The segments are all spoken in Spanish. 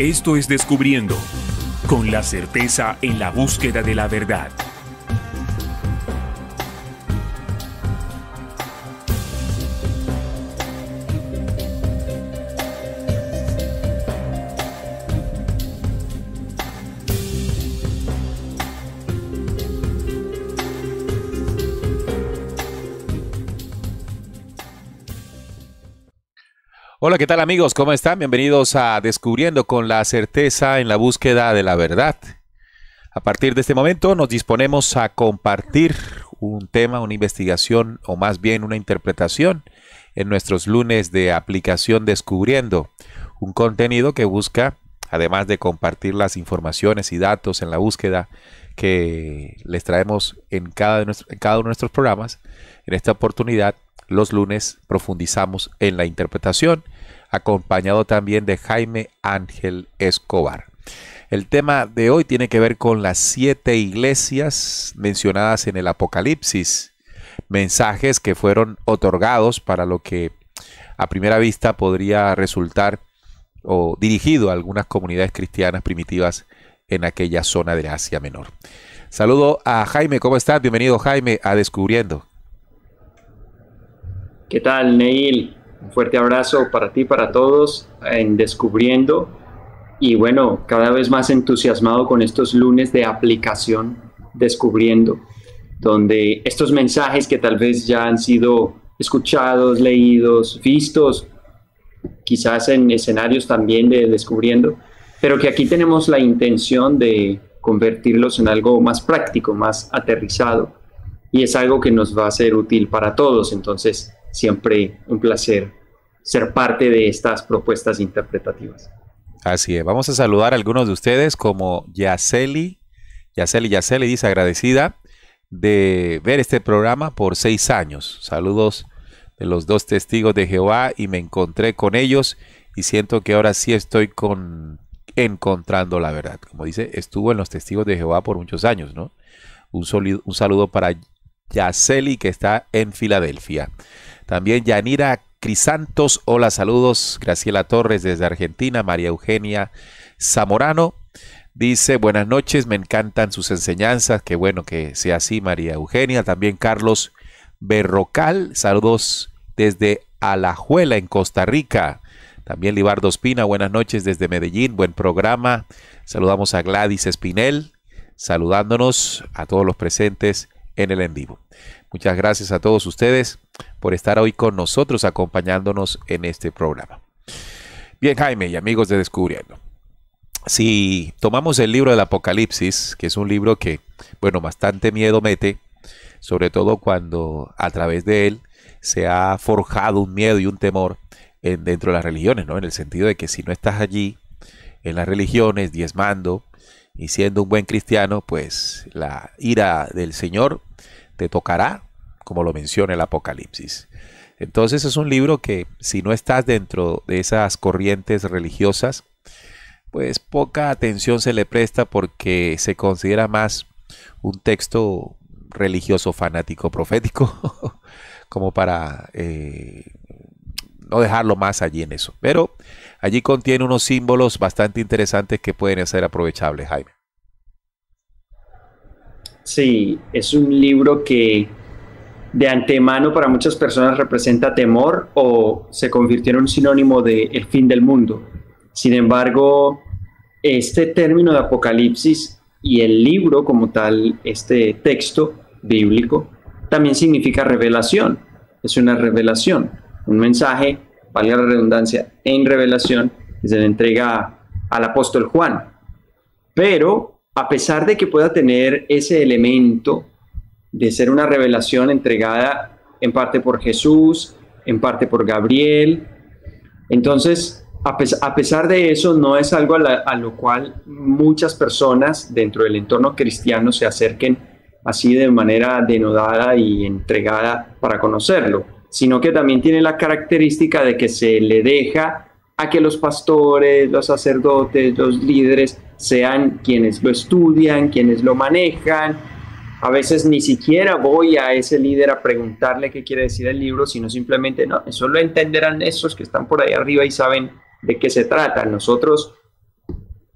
Esto es Descubriendo, con la certeza en la búsqueda de la verdad. Hola, ¿qué tal amigos? ¿Cómo están? Bienvenidos a Descubriendo con la certeza en la búsqueda de la verdad. A partir de este momento nos disponemos a compartir un tema, una investigación o más bien una interpretación en nuestros lunes de aplicación Descubriendo. Un contenido que busca, además de compartir las informaciones y datos en la búsqueda que les traemos en cada uno de nuestros programas, en esta oportunidad los lunes profundizamos en la interpretación, acompañado también de Jaime Ángel Escobar. El tema de hoy tiene que ver con las 7 iglesias mencionadas en el Apocalipsis, mensajes que fueron otorgados para lo que a primera vista podría resultar o dirigido a algunas comunidades cristianas primitivas en aquella zona de Asia Menor. Saludo a Jaime, ¿cómo estás? Bienvenido Jaime a Descubriendo. ¿Qué tal, Neil? Un fuerte abrazo para ti, para todos en Descubriendo. Y bueno, cada vez más entusiasmado con estos lunes de aplicación Descubriendo, donde estos mensajes que tal vez ya han sido escuchados, leídos, vistos, quizás en escenarios también de Descubriendo, pero que aquí tenemos la intención de convertirlos en algo más práctico, más aterrizado. Y es algo que nos va a ser útil para todos. Entonces, siempre un placer ser parte de estas propuestas interpretativas. Así es. Vamos a saludar a algunos de ustedes como Yaceli dice agradecida de ver este programa por 6 años. Saludos de los 2 testigos de Jehová y me encontré con ellos y siento que ahora sí estoy encontrando la verdad. Como dice, estuvo en los testigos de Jehová por muchos años, ¿no? Un saludo para Yaceli que está en Filadelfia. También Yanira Crisantos, hola, saludos. Graciela Torres desde Argentina. María Eugenia Zamorano dice, buenas noches, me encantan sus enseñanzas. Qué bueno que sea así, María Eugenia. También Carlos Berrocal, saludos desde Alajuela, en Costa Rica. También Libardo Espina, buenas noches desde Medellín, buen programa. Saludamos a Gladys Espinel, saludándonos a todos los presentes en el en vivo. Muchas gracias a todos ustedes por estar hoy con nosotros, acompañándonos en este programa. Bien, Jaime y amigos de Descubriendo. Si tomamos el libro del Apocalipsis, que es un libro que, bueno, bastante miedo mete, sobre todo cuando a través de él se ha forjado un miedo y un temor dentro de las religiones, ¿no? En el sentido de que si no estás allí en las religiones, diezmando y siendo un buen cristiano, pues la ira del Señor te tocará, como lo menciona el Apocalipsis. Entonces es un libro que si no estás dentro de esas corrientes religiosas, pues poca atención se le presta porque se considera más un texto religioso, fanático, profético, como para no dejarlo más allí en eso. Pero allí contiene unos símbolos bastante interesantes que pueden ser aprovechables, Jaime. Sí, es un libro que de antemano para muchas personas representa temor o se convirtió en un sinónimo de el fin del mundo. Sin embargo, este término de Apocalipsis y el libro como tal, este texto bíblico, también significa revelación. Es una revelación, un mensaje, valga la redundancia, en revelación, que se le entrega al apóstol Juan. Pero a pesar de que pueda tener ese elemento de ser una revelación entregada en parte por Jesús, en parte por Gabriel, entonces, a pesar de eso, no es algo a lo cual muchas personas dentro del entorno cristiano se acerquen así de manera denodada y entregada para conocerlo, sino que también tiene la característica de que se le deja a que los pastores, los sacerdotes, los líderes sean quienes lo estudian, quienes lo manejan. A veces ni siquiera voy a ese líder a preguntarle qué quiere decir el libro, sino simplemente, no, eso lo entenderán esos que están por ahí arriba y saben de qué se trata. Nosotros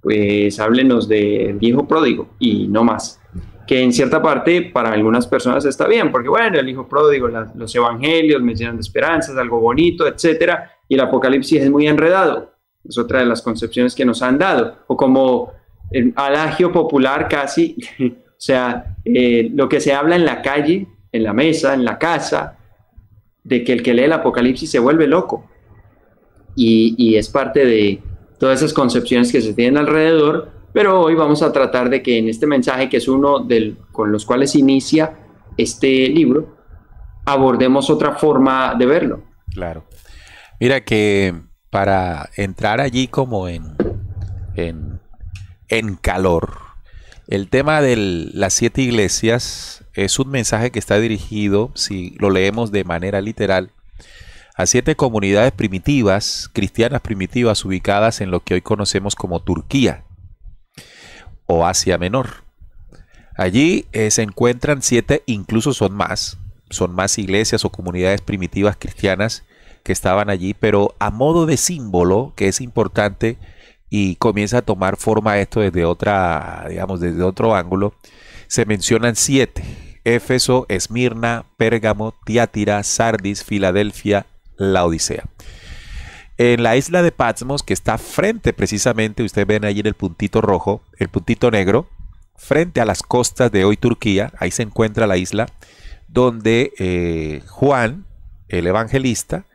pues háblenos del hijo pródigo y no más. Que en cierta parte para algunas personas está bien, porque bueno, el hijo pródigo, los evangelios me llenan de esperanza, es algo bonito, etcétera, y el Apocalipsis es muy enredado, es otra de las concepciones que nos han dado, o como el adagio popular casi, o sea, lo que se habla en la calle, en la mesa, en la casa, de que el que lee el Apocalipsis se vuelve loco, y es parte de todas esas concepciones que se tienen alrededor. Pero hoy vamos a tratar de que en este mensaje, que es uno con los cuales inicia este libro, abordemos otra forma de verlo. Claro. Mira que para entrar allí como en calor, el tema de las 7 iglesias es un mensaje que está dirigido, si lo leemos de manera literal, a 7 comunidades primitivas, cristianas primitivas, ubicadas en lo que hoy conocemos como Turquía o Asia Menor. Allí se encuentran 7, incluso son más iglesias o comunidades primitivas cristianas que estaban allí, pero a modo de símbolo, que es importante y comienza a tomar forma esto desde desde otro ángulo, se mencionan 7: Éfeso, Esmirna, Pérgamo, Tiatira, Sardis, Filadelfia, Laodicea. En la isla de Patmos, que está frente precisamente, ustedes ven allí en el puntito rojo, el puntito negro, frente a las costas de hoy Turquía, ahí se encuentra la isla donde Juan, el evangelista,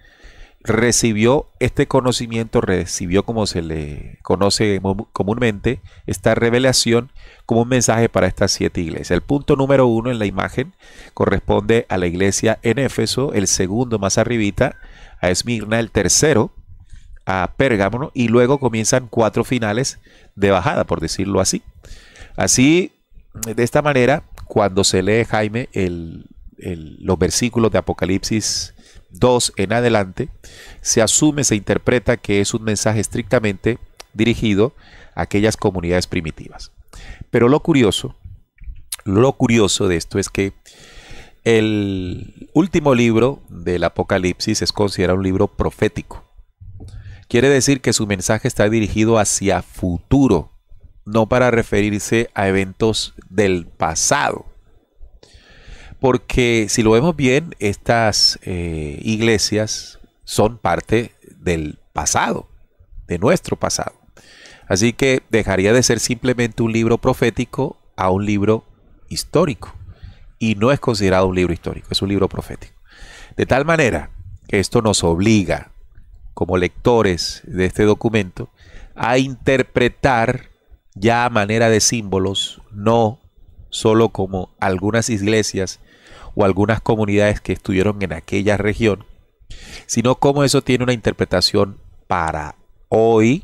recibió este conocimiento, recibió, como se le conoce comúnmente, esta revelación como un mensaje para estas 7 iglesias. El punto número 1 en la imagen corresponde a la iglesia en Éfeso, el segundo más arribita a Esmirna, el tercero a Pérgamo, y luego comienzan 4 finales de bajada, por decirlo así. Así, de esta manera, cuando se lee, Jaime, los versículos de Apocalipsis 2 en adelante, se asume, se interpreta que es un mensaje estrictamente dirigido a aquellas comunidades primitivas. Pero lo curioso de esto es que el último libro del Apocalipsis es considerado un libro profético. Quiere decir que su mensaje está dirigido hacia futuro, no para referirse a eventos del pasado. Porque si lo vemos bien, estas iglesias son parte del pasado, de nuestro pasado. Así que dejaría de ser simplemente un libro profético a un libro histórico. Y no es considerado un libro histórico, es un libro profético. De tal manera que esto nos obliga, como lectores de este documento, a interpretar ya a manera de símbolos, no solo como algunas iglesias o algunas comunidades que estuvieron en aquella región, sino como eso tiene una interpretación para hoy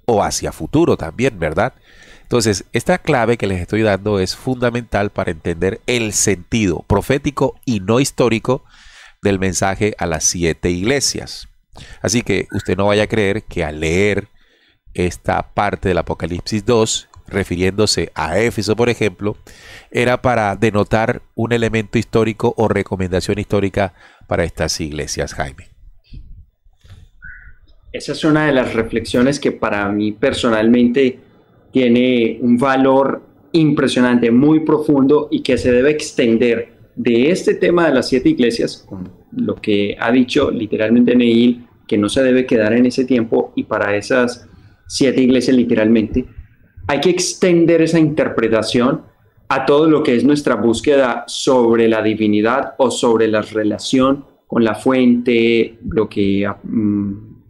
o hacia futuro también, ¿verdad? Entonces, esta clave que les estoy dando es fundamental para entender el sentido profético y no histórico del mensaje a las 7 iglesias. Así que usted no vaya a creer que al leer esta parte del Apocalipsis 2, refiriéndose a Éfeso, por ejemplo, era para denotar un elemento histórico o recomendación histórica para estas iglesias, Jaime. Esa es una de las reflexiones que para mí personalmente tiene un valor impresionante, muy profundo, y que se debe extender de este tema de las 7 iglesias, con lo que ha dicho literalmente Neil, que no se debe quedar en ese tiempo, y para esas 7 iglesias literalmente, hay que extender esa interpretación a todo lo que es nuestra búsqueda sobre la divinidad o sobre la relación con la fuente, lo que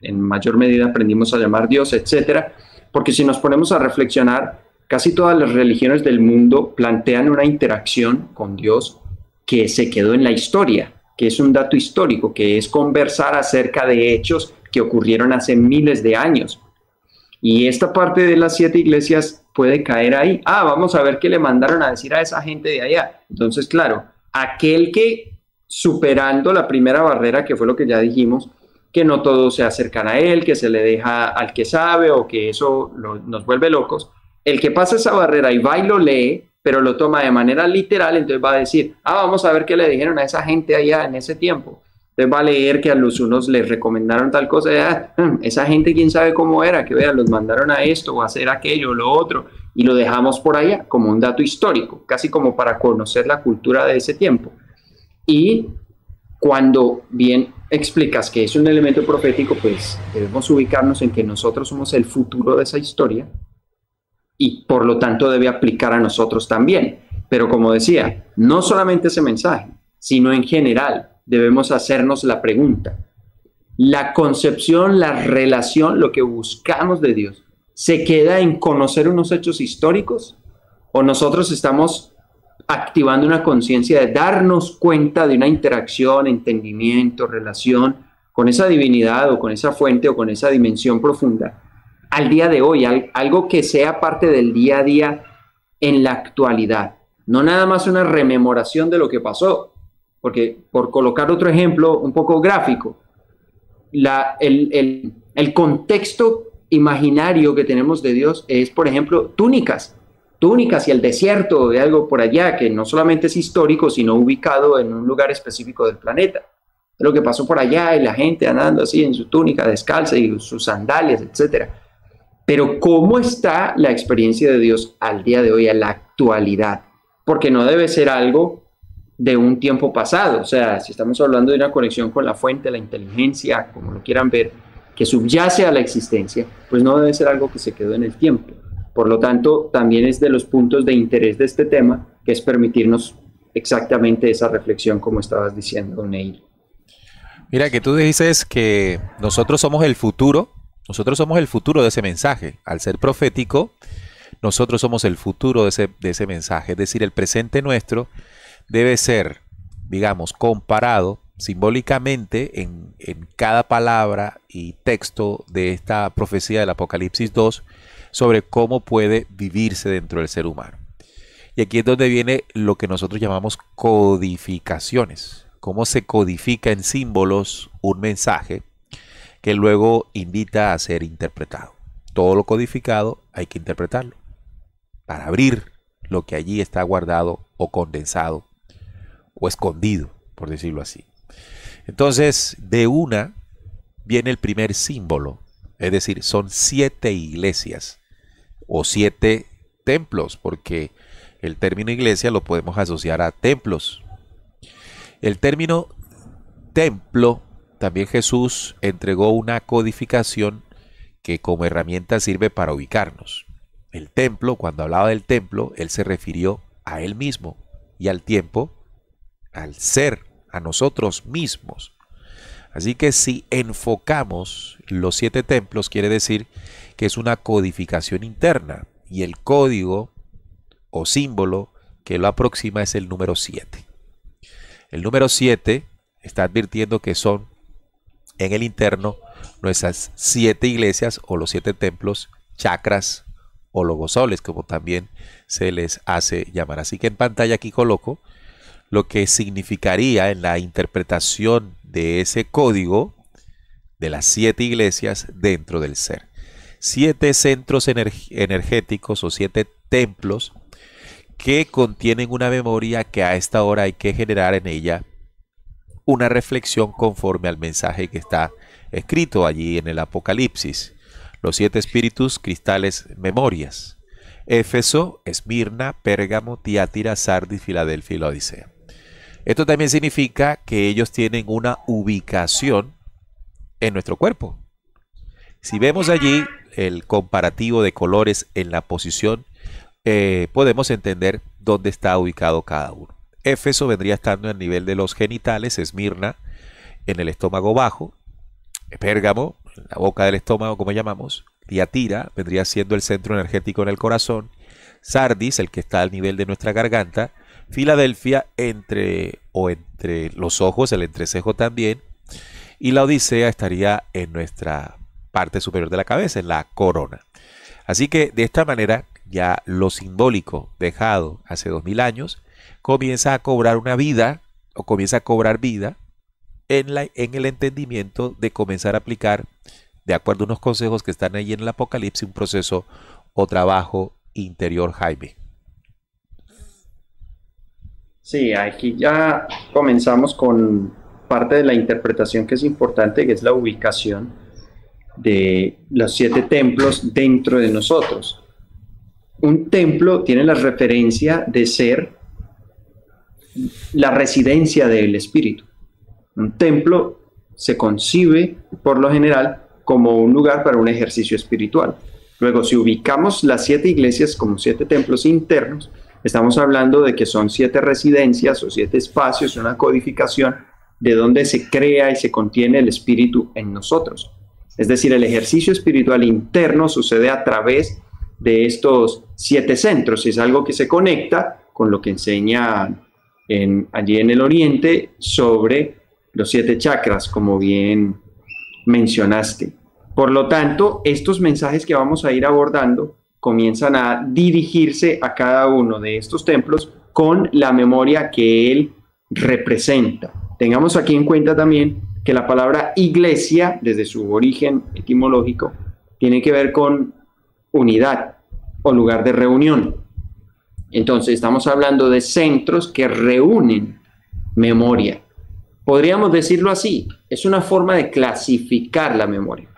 en mayor medida aprendimos a llamar Dios, etcétera. Porque si nos ponemos a reflexionar, casi todas las religiones del mundo plantean una interacción con Dios que se quedó en la historia, que es un dato histórico, que es conversar acerca de hechos que ocurrieron hace miles de años. Y esta parte de las 7 iglesias puede caer ahí. Vamos a ver qué le mandaron a decir a esa gente de allá. Entonces, claro, aquel que superando la primera barrera, que fue lo que ya dijimos, que no todos se acercan a él, que se le deja al que sabe o que eso nos vuelve locos. El que pasa esa barrera y va y lo lee, pero lo toma de manera literal, entonces va a decir, vamos a ver qué le dijeron a esa gente allá en ese tiempo. Usted va a leer que a los unos les recomendaron tal cosa, esa gente quién sabe cómo era, que vean, los mandaron a esto o a hacer aquello, lo otro, y lo dejamos por allá como un dato histórico, casi como para conocer la cultura de ese tiempo. Y cuando bien explicas que es un elemento profético, pues debemos ubicarnos en que nosotros somos el futuro de esa historia y por lo tanto debe aplicar a nosotros también. Pero como decía, no solamente ese mensaje, sino en general debemos hacernos la pregunta. La concepción, la relación, lo que buscamos de Dios, ¿se queda en conocer unos hechos históricos o nosotros estamos activando una conciencia de darnos cuenta de una interacción, entendimiento, relación con esa divinidad o con esa fuente o con esa dimensión profunda al día de hoy, algo que sea parte del día a día en la actualidad? No nada más una rememoración de lo que pasó, porque por colocar otro ejemplo un poco gráfico, el contexto imaginario que tenemos de Dios es, por ejemplo, túnicas y el desierto de algo por allá, que no solamente es histórico, sino ubicado en un lugar específico del planeta. Lo que pasó por allá y la gente andando así en su túnica descalza y sus sandalias, etcétera. Pero ¿cómo está la experiencia de Dios al día de hoy, a la actualidad? Porque no debe ser algo de un tiempo pasado. O sea, si estamos hablando de una conexión con la fuente, la inteligencia, como lo quieran ver, que subyace a la existencia, pues no debe ser algo que se quedó en el tiempo. Por lo tanto, también es de los puntos de interés de este tema, que es permitirnos exactamente esa reflexión, como estabas diciendo, Neil. Mira, que tú dices que nosotros somos el futuro de ese mensaje. Al ser profético, nosotros somos el futuro de ese mensaje. Es decir, el presente nuestro debe ser, digamos, comparado simbólicamente en cada palabra y texto de esta profecía del Apocalipsis 2 sobre cómo puede vivirse dentro del ser humano. Y aquí es donde viene lo que nosotros llamamos codificaciones. Cómo se codifica en símbolos un mensaje que luego invita a ser interpretado. Todo lo codificado hay que interpretarlo para abrir lo que allí está guardado o condensado o escondido, por decirlo así. Entonces, de una viene el primer símbolo, es decir, son 7 iglesias o 7 templos, porque el término iglesia lo podemos asociar a templos. El término templo, también Jesús entregó una codificación que como herramienta sirve para ubicarnos. El templo, cuando hablaba del templo, él se refirió a él mismo y al tiempo, al ser, a nosotros mismos. Así que si enfocamos los 7 templos, quiere decir que es una codificación interna y el código o símbolo que lo aproxima es el número 7. El número 7 está advirtiendo que son en el interno nuestras 7 iglesias o los 7 templos, chakras o logosoles, como también se les hace llamar. Así que en pantalla aquí coloco lo que significaría en la interpretación de ese código de las 7 iglesias dentro del ser. 7 centros energéticos o 7 templos que contienen una memoria que a esta hora hay que generar en ella una reflexión conforme al mensaje que está escrito allí en el Apocalipsis. Los 7 espíritus, cristales, memorias. Éfeso, Esmirna, Pérgamo, Tiátira, Sardis, Filadelfia y la Odisea. Esto también significa que ellos tienen una ubicación en nuestro cuerpo. Si vemos allí el comparativo de colores en la posición, podemos entender dónde está ubicado cada uno. Éfeso vendría estando al nivel de los genitales, Esmirna en el estómago bajo, Pérgamo en la boca del estómago, como llamamos, Tiatira vendría siendo el centro energético en el corazón, Sardis, el que está al nivel de nuestra garganta, Filadelfia entre los ojos, el entrecejo también, y la Odisea estaría en nuestra parte superior de la cabeza, en la corona. Así que de esta manera ya lo simbólico dejado hace 2000 años comienza a cobrar una vida o comienza a cobrar vida en el entendimiento de comenzar a aplicar, de acuerdo a unos consejos que están ahí en el Apocalipsis, un proceso o trabajo interior, Jaime. Sí, aquí ya comenzamos con parte de la interpretación que es importante, que es la ubicación de los 7 templos dentro de nosotros. Un templo tiene la referencia de ser la residencia del espíritu. Un templo se concibe por lo general como un lugar para un ejercicio espiritual. Luego, si ubicamos las 7 iglesias como 7 templos internos, estamos hablando de que son 7 residencias o 7 espacios, una codificación de donde se crea y se contiene el espíritu en nosotros. Es decir, el ejercicio espiritual interno sucede a través de estos 7 centros. Es algo que se conecta con lo que enseña allí en el Oriente sobre los 7 chakras, como bien mencionaste. Por lo tanto, estos mensajes que vamos a ir abordando comienzan a dirigirse a cada uno de estos templos con la memoria que él representa. Tengamos aquí en cuenta también que la palabra iglesia, desde su origen etimológico, tiene que ver con unidad o lugar de reunión. Entonces, estamos hablando de centros que reúnen memoria. Podríamos decirlo así, es una forma de clasificar la memoria,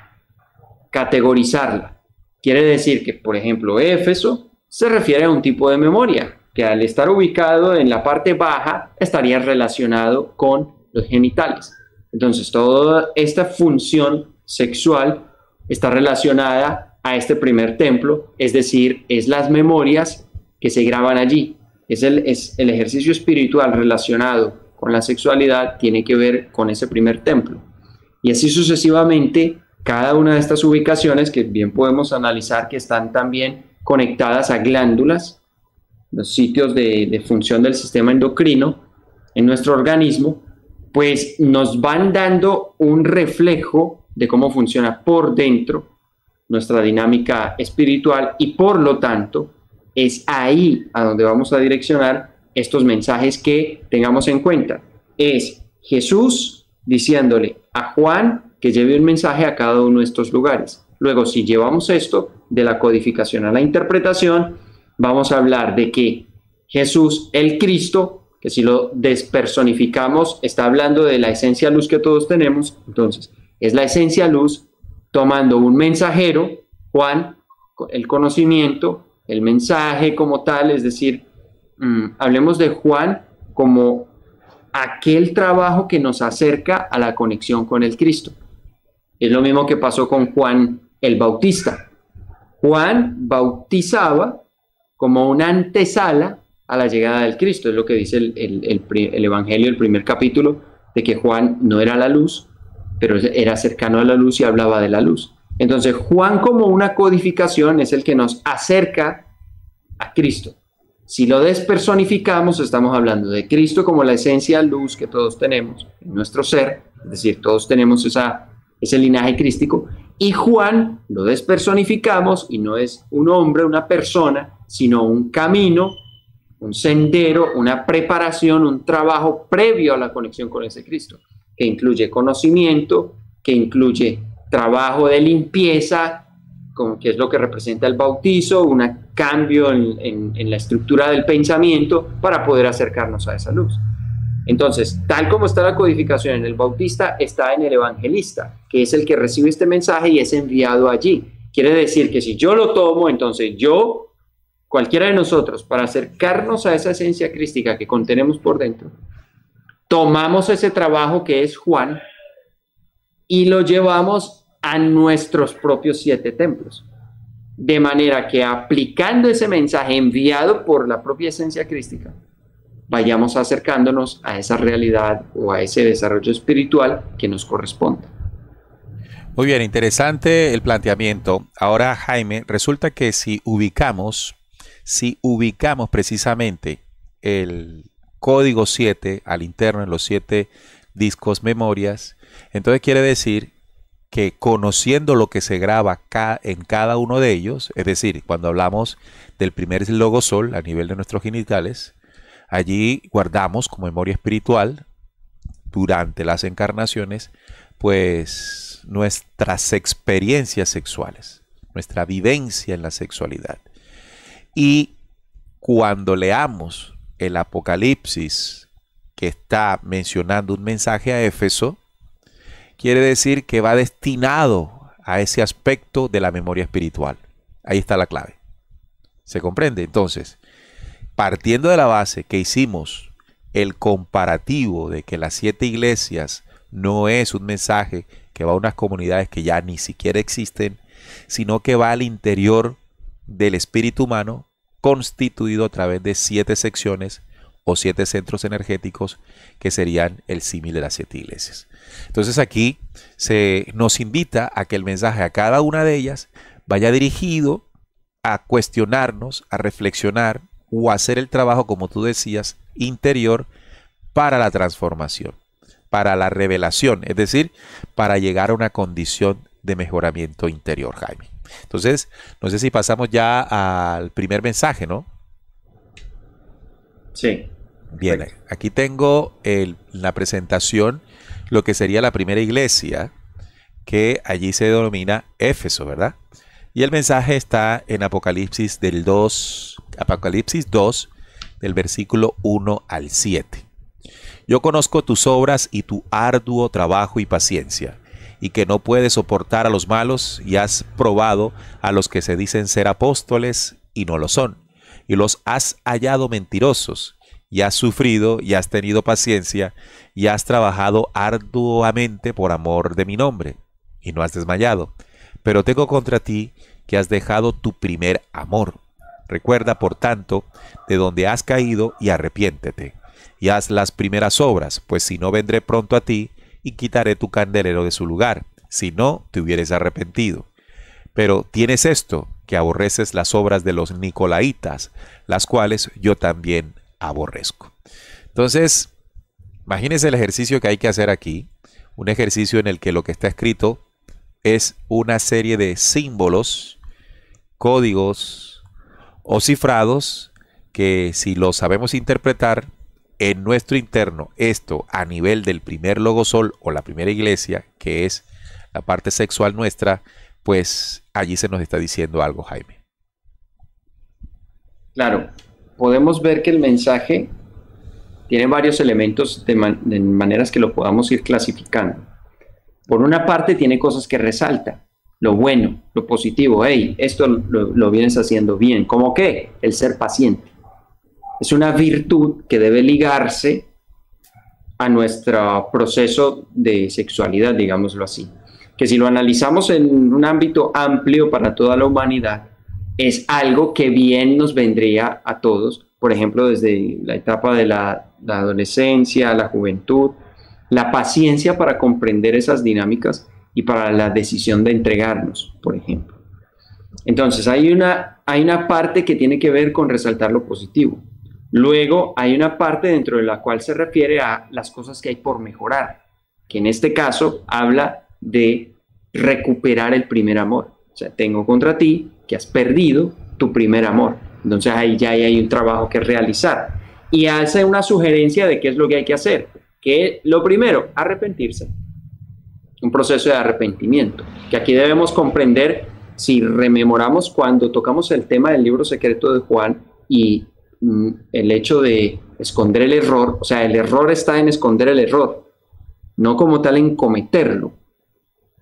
categorizarla. Quiere decir que, por ejemplo, Éfeso se refiere a un tipo de memoria que al estar ubicado en la parte baja estaría relacionado con los genitales. Entonces, toda esta función sexual está relacionada a este primer templo, es decir, es las memorias que se graban allí. Es el ejercicio espiritual relacionado con la sexualidad, tiene que ver con ese primer templo. Y así sucesivamente, cada una de estas ubicaciones, que bien podemos analizar que están también conectadas a glándulas, los sitios de función del sistema endocrino en nuestro organismo, pues nos van dando un reflejo de cómo funciona por dentro nuestra dinámica espiritual, y por lo tanto es ahí a donde vamos a direccionar estos mensajes que tengamos en cuenta. Es Jesús diciéndole a Juan que lleve un mensaje a cada uno de estos lugares. Luego, si llevamos esto de la codificación a la interpretación, vamos a hablar de que Jesús, el Cristo, que si lo despersonificamos, está hablando de la esencia luz que todos tenemos. Entonces, es la esencia luz tomando un mensajero, Juan, el conocimiento, el mensaje como tal, es decir, hablemos de Juan como aquel trabajo que nos acerca a la conexión con el Cristo. Es lo mismo que pasó con Juan el Bautista. Juan bautizaba como una antesala a la llegada del Cristo. Es lo que dice el Evangelio, el primer capítulo, de que Juan no era la luz, pero era cercano a la luz y hablaba de la luz. Entonces, Juan como una codificación es el que nos acerca a Cristo. Si lo despersonificamos, estamos hablando de Cristo como la esencia luz que todos tenemos en nuestro ser, es decir, todos tenemos ese linaje crístico, y Juan lo despersonificamos y no es un hombre, una persona, sino un camino, un sendero, una preparación, un trabajo previo a la conexión con ese Cristo, que incluye conocimiento, que incluye trabajo de limpieza, que es lo que representa el bautizo, un cambio en la estructura del pensamiento para poder acercarnos a esa luz. Entonces, tal como está la codificación en el bautista, está en el evangelista, que es el que recibe este mensaje y es enviado allí. Quiere decir que si yo lo tomo, entonces yo, cualquiera de nosotros, para acercarnos a esa esencia crística que contenemos por dentro, tomamos ese trabajo que es Juan y lo llevamos a nuestros propios 7 templos. De manera que aplicando ese mensaje enviado por la propia esencia crística, vayamos acercándonos a esa realidad o a ese desarrollo espiritual que nos corresponde. Muy bien, interesante el planteamiento. Ahora, Jaime, resulta que si ubicamos precisamente el código 7 al interno en los 7 discos memorias, entonces quiere decir que conociendo lo que se graba en cada uno de ellos, es decir, cuando hablamos del primer logo sol a nivel de nuestros genitales, allí guardamos como memoria espiritual durante las encarnaciones, pues nuestras experiencias sexuales, nuestra vivencia en la sexualidad. Y cuando leamos el Apocalipsis que está mencionando un mensaje a Éfeso, quiere decir que va destinado a ese aspecto de la memoria espiritual. Ahí está la clave. ¿Se comprende? Entonces, partiendo de la base que hicimos el comparativo de que las 7 iglesias no es un mensaje que va a unas comunidades que ya ni siquiera existen, sino que va al interior del espíritu humano, constituido a través de 7 secciones o 7 centros energéticos, que serían el símil de las 7 iglesias. Entonces aquí se nos invita a que el mensaje a cada una de ellas vaya dirigido a cuestionarnos, a reflexionar o a hacer el trabajo, como tú decías, interior, para la transformación, para la revelación, es decir, para llegar a una condición de mejoramiento interior, Jaime. Entonces, no sé si pasamos ya al primer mensaje, ¿no? Sí. Bien, aquí tengo la presentación, lo que sería la primera iglesia, que allí se denomina Éfeso, ¿verdad? Y el mensaje está en Apocalipsis 2, del versículo 1 al 7. Yo conozco tus obras y tu arduo trabajo y paciencia, y que no puedes soportar a los malos, y has probado a los que se dicen ser apóstoles y no lo son, y los has hallado mentirosos, y has sufrido y has tenido paciencia, y has trabajado arduamente por amor de mi nombre, y no has desmayado. Pero tengo contra ti que has dejado tu primer amor. Recuerda, por tanto, de donde has caído y arrepiéntete, y haz las primeras obras, pues si no vendré pronto a ti y quitaré tu candelero de su lugar, si no te hubieres arrepentido. Pero tienes esto, que aborreces las obras de los nicolaitas, las cuales yo también aborrezco. Entonces, imagínense el ejercicio que hay que hacer aquí, un ejercicio en el que lo que está escrito es una serie de símbolos, códigos o cifrados que, si lo sabemos interpretar en nuestro interno, esto a nivel del primer logosol o la primera iglesia, que es la parte sexual nuestra, pues allí se nos está diciendo algo, Jaime. Claro, podemos ver que el mensaje tiene varios elementos de maneras que lo podamos ir clasificando. Por una parte tiene cosas que resalta, lo bueno, lo positivo. Hey, esto lo vienes haciendo bien. ¿Cómo qué? El ser paciente. Es una virtud que debe ligarse a nuestro proceso de sexualidad, digámoslo así. Que si lo analizamos en un ámbito amplio para toda la humanidad, es algo que bien nos vendría a todos, por ejemplo, desde la etapa de la adolescencia, la juventud, la paciencia para comprender esas dinámicas y para la decisión de entregarnos, por ejemplo. Entonces, hay una parte que tiene que ver con resaltar lo positivo. Luego, hay una parte dentro de la cual se refiere a las cosas que hay por mejorar, que en este caso habla de recuperar el primer amor. O sea, tengo contra ti que has perdido tu primer amor. Entonces, ahí ya hay un trabajo que realizar. Y hace una sugerencia de qué es lo que hay que hacer. Que lo primero, arrepentirse. Un proceso de arrepentimiento, que aquí debemos comprender, si rememoramos cuando tocamos el tema del libro secreto de Juan y el hecho de esconder el error, o sea, el error está en esconder el error, no como tal en cometerlo,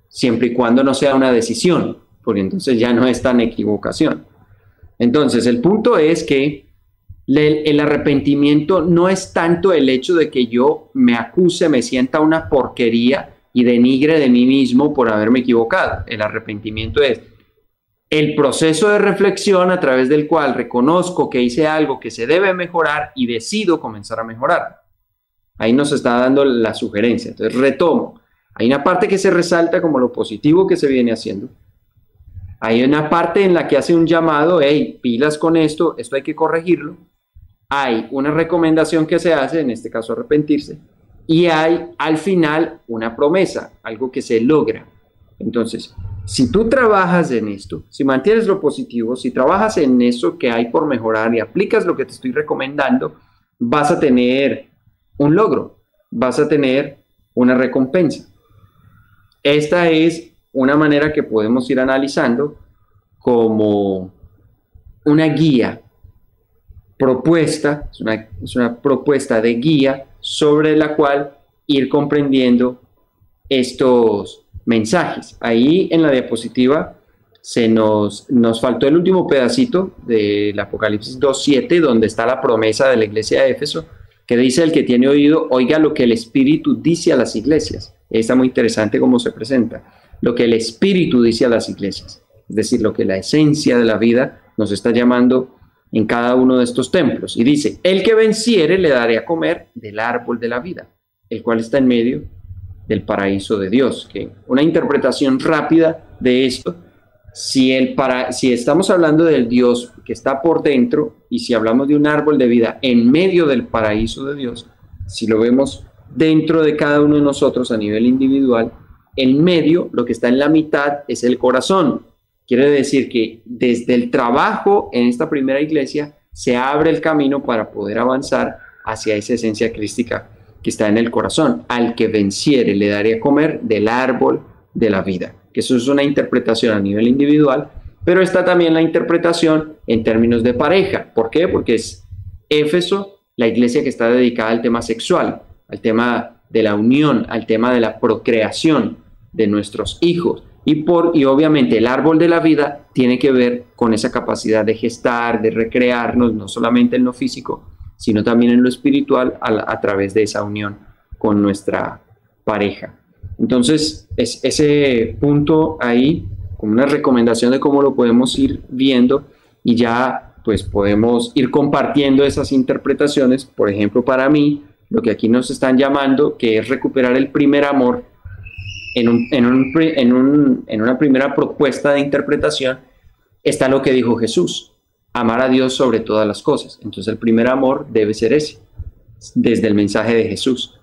siempre y cuando no sea una decisión, porque entonces ya no es tan equivocación. Entonces, el punto es que el arrepentimiento no es tanto el hecho de que yo me acuse, me sienta una porquería y denigre de mí mismo por haberme equivocado. El arrepentimiento es el proceso de reflexión a través del cual reconozco que hice algo que se debe mejorar y decido comenzar a mejorar. Ahí nos está dando la sugerencia. Entonces, retomo. Hay una parte que se resalta como lo positivo que se viene haciendo. Hay una parte en la que hace un llamado, hey, pilas con esto hay que corregirlo. Hay una recomendación que se hace, en este caso arrepentirse, y hay al final una promesa, algo que se logra. Entonces, si tú trabajas en esto, si mantienes lo positivo, si trabajas en eso que hay por mejorar y aplicas lo que te estoy recomendando, vas a tener un logro, vas a tener una recompensa. Esta es una manera que podemos ir analizando como una guía propuesta, es una propuesta de guía sobre la cual ir comprendiendo estos mensajes. Ahí en la diapositiva nos faltó el último pedacito del Apocalipsis 2:7, donde está la promesa de la iglesia de Éfeso, que dice: el que tiene oído, oiga lo que el Espíritu dice a las iglesias. Está muy interesante cómo se presenta. Lo que el Espíritu dice a las iglesias, es decir, lo que la esencia de la vida nos está llamando en cada uno de estos templos. Y dice: el que venciere le daré a comer del árbol de la vida, el cual está en medio del paraíso de Dios. Que una interpretación rápida de esto: si estamos hablando del Dios que está por dentro, y si hablamos de un árbol de vida en medio del paraíso de Dios, si lo vemos dentro de cada uno de nosotros a nivel individual, en medio, lo que está en la mitad, es el corazón. Quiere decir que desde el trabajo en esta primera iglesia se abre el camino para poder avanzar hacia esa esencia crística que está en el corazón. Al que venciere le daré a comer del árbol de la vida. Que eso es una interpretación a nivel individual, pero está también la interpretación en términos de pareja. ¿Por qué? Porque es Éfeso, la iglesia que está dedicada al tema sexual, al tema de la unión, al tema de la procreación de nuestros hijos. Y obviamente el árbol de la vida tiene que ver con esa capacidad de gestar, de recrearnos, no solamente en lo físico, sino también en lo espiritual a través de esa unión con nuestra pareja. Entonces, es ese punto ahí, como una recomendación de cómo lo podemos ir viendo, y ya pues podemos ir compartiendo esas interpretaciones. Por ejemplo, para mí, lo que aquí nos están llamando, que es recuperar el primer amor, en una primera propuesta de interpretación, está lo que dijo Jesús: amar a Dios sobre todas las cosas. Entonces el primer amor debe ser ese, desde el mensaje de Jesús.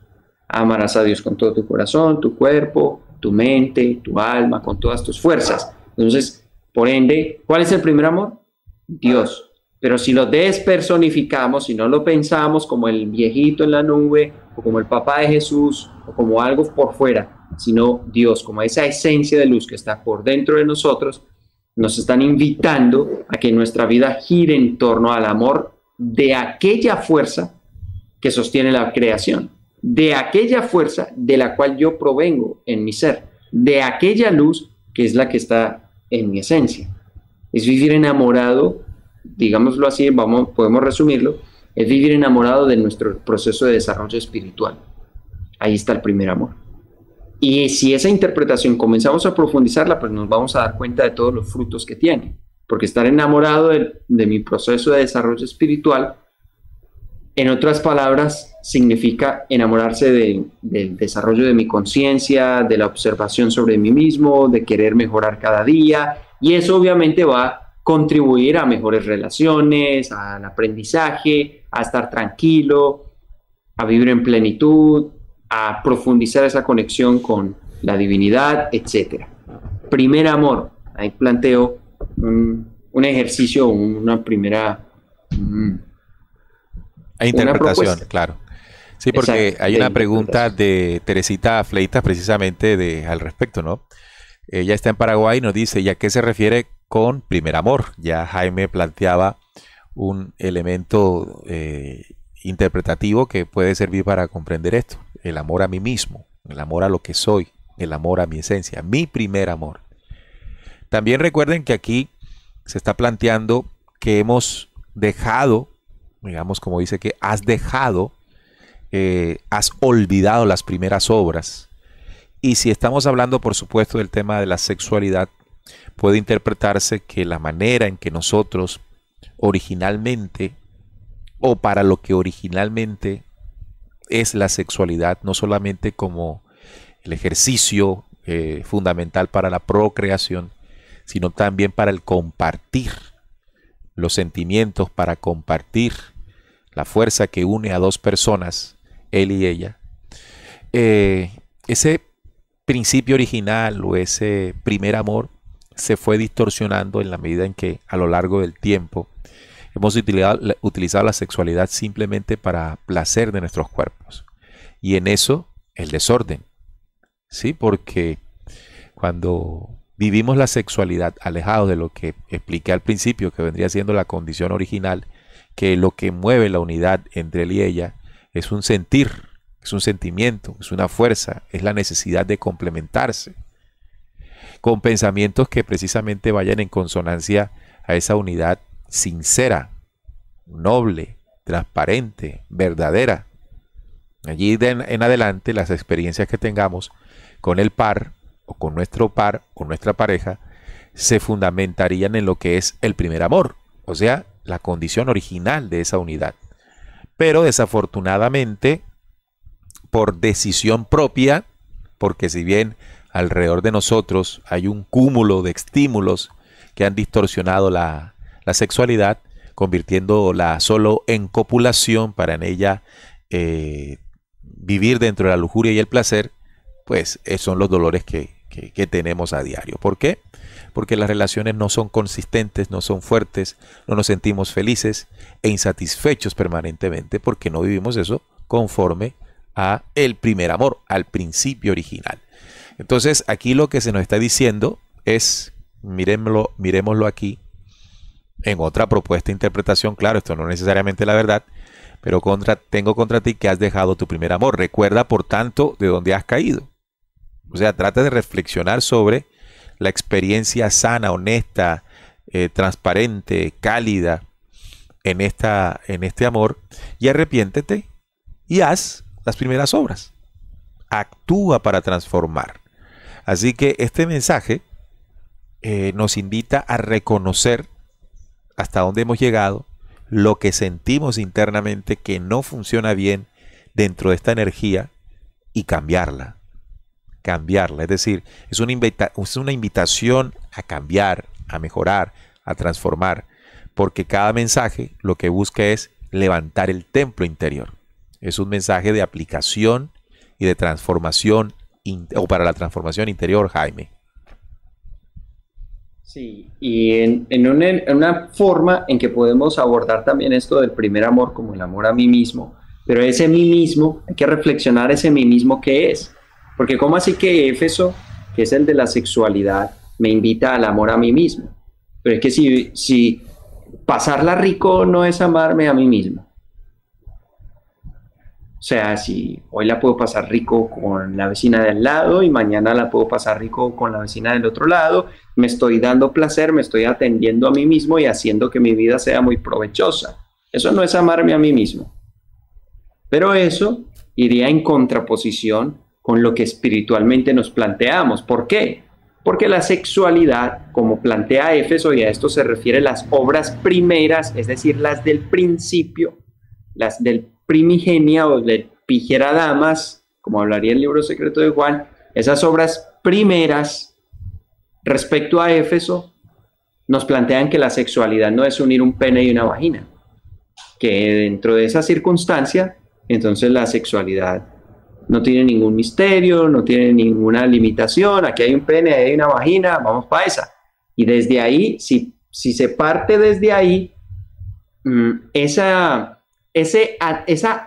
Amarás a Dios con todo tu corazón, tu cuerpo, tu mente, tu alma, con todas tus fuerzas. Entonces, por ende, ¿cuál es el primer amor? Dios. Pero si lo despersonificamos, si no lo pensamos como el viejito en la nube, o como el papá de Jesús, o como algo por fuera, sino Dios, como esa esencia de luz que está por dentro de nosotros, nos están invitando a que nuestra vida gire en torno al amor de aquella fuerza que sostiene la creación, de aquella fuerza de la cual yo provengo en mi ser, de aquella luz que es la que está en mi esencia. Es vivir enamorado, digámoslo así, podemos resumirlo, es vivir enamorado de nuestro proceso de desarrollo espiritual. Ahí está el primer amor. Y si esa interpretación comenzamos a profundizarla, pues nos vamos a dar cuenta de todos los frutos que tiene. Porque estar enamorado de mi proceso de desarrollo espiritual, en otras palabras, significa enamorarse del desarrollo de mi conciencia, de la observación sobre mí mismo, de querer mejorar cada día. Y eso obviamente va a contribuir a mejores relaciones, al aprendizaje, a estar tranquilo, a vivir en plenitud, a profundizar esa conexión con la divinidad, etc. Primer amor. Ahí planteo un ejercicio, una primera interpretación, claro. Sí, porque exacto, hay una pregunta de Teresita Fleitas precisamente al respecto, ¿no? Ella está en Paraguay y nos dice: ¿y a qué se refiere con primer amor? Ya Jaime planteaba un elemento interpretativo que puede servir para comprender esto: el amor a mí mismo, el amor a lo que soy, el amor a mi esencia, mi primer amor. También recuerden que aquí se está planteando que hemos dejado, digamos, como dice, que has dejado, has olvidado las primeras obras. Y si estamos hablando, por supuesto, del tema de la sexualidad, puede interpretarse que la manera en que nosotros originalmente, o para lo que originalmente es la sexualidad, no solamente como el ejercicio fundamental para la procreación, sino también para el compartir los sentimientos, para compartir la fuerza que une a dos personas, él y ella. Ese principio original o ese primer amor se fue distorsionando en la medida en que a lo largo del tiempo hemos utilizado la sexualidad simplemente para placer de nuestros cuerpos. Y en eso el desorden. ¿Sí? Porque cuando vivimos la sexualidad alejados de lo que expliqué al principio, que vendría siendo la condición original, que lo que mueve la unidad entre él y ella es un sentir, es un sentimiento, es una fuerza, es la necesidad de complementarse, con pensamientos que precisamente vayan en consonancia a esa unidad sincera, noble, transparente, verdadera. Allí en adelante las experiencias que tengamos con el par o con nuestro par o nuestra pareja se fundamentarían en lo que es el primer amor, o sea, la condición original de esa unidad. Pero desafortunadamente, por decisión propia, porque si bien alrededor de nosotros hay un cúmulo de estímulos que han distorsionado la sexualidad, convirtiéndola solo en copulación para en ella vivir dentro de la lujuria y el placer, pues son los dolores que tenemos a diario. ¿Por qué? Porque las relaciones no son consistentes, no son fuertes, no nos sentimos felices e insatisfechos permanentemente porque no vivimos eso conforme a el primer amor, al principio original. Entonces aquí lo que se nos está diciendo es, miremoslo aquí en otra propuesta de interpretación. Claro, esto no es necesariamente la verdad, pero tengo contra ti que has dejado tu primer amor. Recuerda, por tanto, de dónde has caído. O sea, trata de reflexionar sobre la experiencia sana, honesta, transparente, cálida en este amor, y arrepiéntete y haz las primeras obras. Actúa para transformar. Así que este mensaje nos invita a reconocer hasta dónde hemos llegado, lo que sentimos internamente que no funciona bien dentro de esta energía y cambiarla. Es decir, es una invitación a cambiar, a mejorar, a transformar, porque cada mensaje lo que busca es levantar el templo interior. Es un mensaje de aplicación y de transformación, o para la transformación interior, Jaime. Sí, y en una forma en que podemos abordar también esto del primer amor como el amor a mí mismo, pero ese mí mismo, hay que reflexionar ese mí mismo qué es. Porque ¿cómo así que Éfeso, que es el de la sexualidad, me invita al amor a mí mismo? Pero es que si pasarla rico no es amarme a mí mismo. O sea, si hoy la puedo pasar rico con la vecina del lado y mañana la puedo pasar rico con la vecina del otro lado, me estoy dando placer, me estoy atendiendo a mí mismo y haciendo que mi vida sea muy provechosa. Eso no es amarme a mí mismo. Pero eso iría en contraposición con lo que espiritualmente nos planteamos. ¿Por qué? Porque la sexualidad, como plantea Éfeso, y a esto se refiere las obras primeras, es decir, las del principio, las del primigenia o del Pigera Damas, como hablaría el libro secreto de Juan, esas obras primeras respecto a Éfeso nos plantean que la sexualidad no es unir un pene y una vagina, que dentro de esa circunstancia, entonces la sexualidad no tiene ningún misterio, no tiene ninguna limitación, aquí hay un pene, hay una vagina, vamos para esa. Y desde ahí, si se parte desde ahí, esa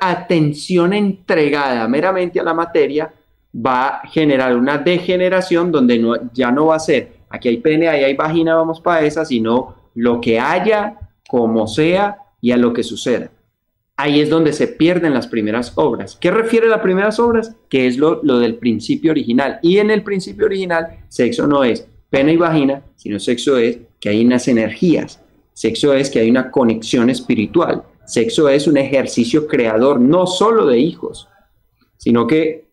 atención entregada meramente a la materia va a generar una degeneración donde ya no va a ser, aquí hay pene, ahí hay vagina, vamos para esa, sino lo que haya, como sea y a lo que suceda. Ahí es donde se pierden las primeras obras. ¿Qué refiere a las primeras obras? Que es lo del principio original. Y en el principio original, sexo no es pene y vagina, sino sexo es que hay unas energías. Sexo es que hay una conexión espiritual. Sexo es un ejercicio creador, no solo de hijos, sino que,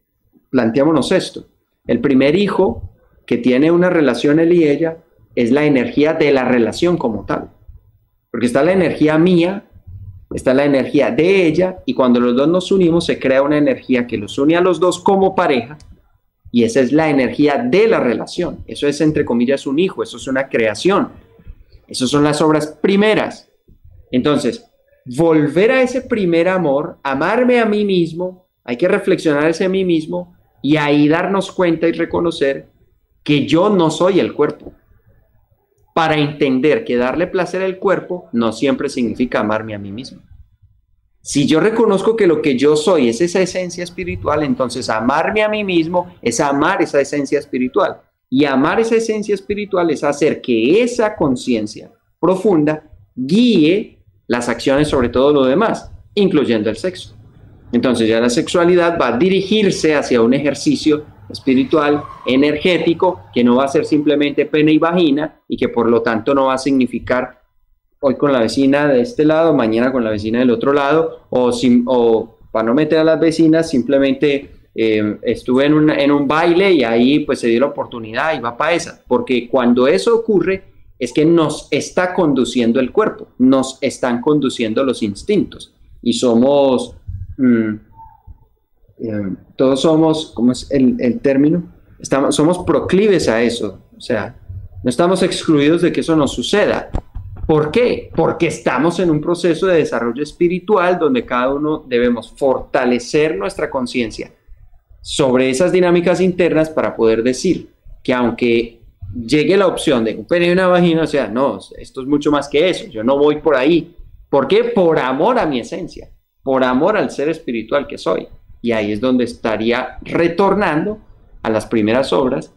planteémonos esto, el primer hijo que tiene una relación él y ella es la energía de la relación como tal. Porque está la energía mía, está la energía de ella, y cuando los dos nos unimos se crea una energía que los une a los dos como pareja, y esa es la energía de la relación. Eso es, entre comillas, un hijo, eso es una creación. Esas son las obras primeras. Entonces, volver a ese primer amor, amarme a mí mismo, hay que reflexionar ese mí mismo, y ahí darnos cuenta y reconocer que yo no soy el cuerpo. Para entender que darle placer al cuerpo no siempre significa amarme a mí mismo. Si yo reconozco que lo que yo soy es esa esencia espiritual, entonces amarme a mí mismo es amar esa esencia espiritual. Y amar esa esencia espiritual es hacer que esa conciencia profunda guíe las acciones sobre todo lo demás, incluyendo el sexo. Entonces ya la sexualidad va a dirigirse hacia un ejercicio espiritual, energético, que no va a ser simplemente pene y vagina y que por lo tanto no va a significar hoy con la vecina de este lado, mañana con la vecina del otro lado, o para no meter a las vecinas, simplemente estuve en un baile y ahí pues se dio la oportunidad y va para esa, porque cuando eso ocurre es que nos está conduciendo el cuerpo, nos están conduciendo los instintos y somos, todos somos, ¿cómo es el término? Somos proclives a eso, o sea, no estamos excluidos de que eso nos suceda. ¿Por qué? Porque estamos en un proceso de desarrollo espiritual donde cada uno debemos fortalecer nuestra conciencia sobre esas dinámicas internas para poder decir que aunque llegue la opción de un pene y una vagina, o sea, no, esto es mucho más que eso, yo no voy por ahí. ¿Por qué? Por amor a mi esencia, por amor al ser espiritual que soy. Y ahí es donde estaría retornando a las primeras obras,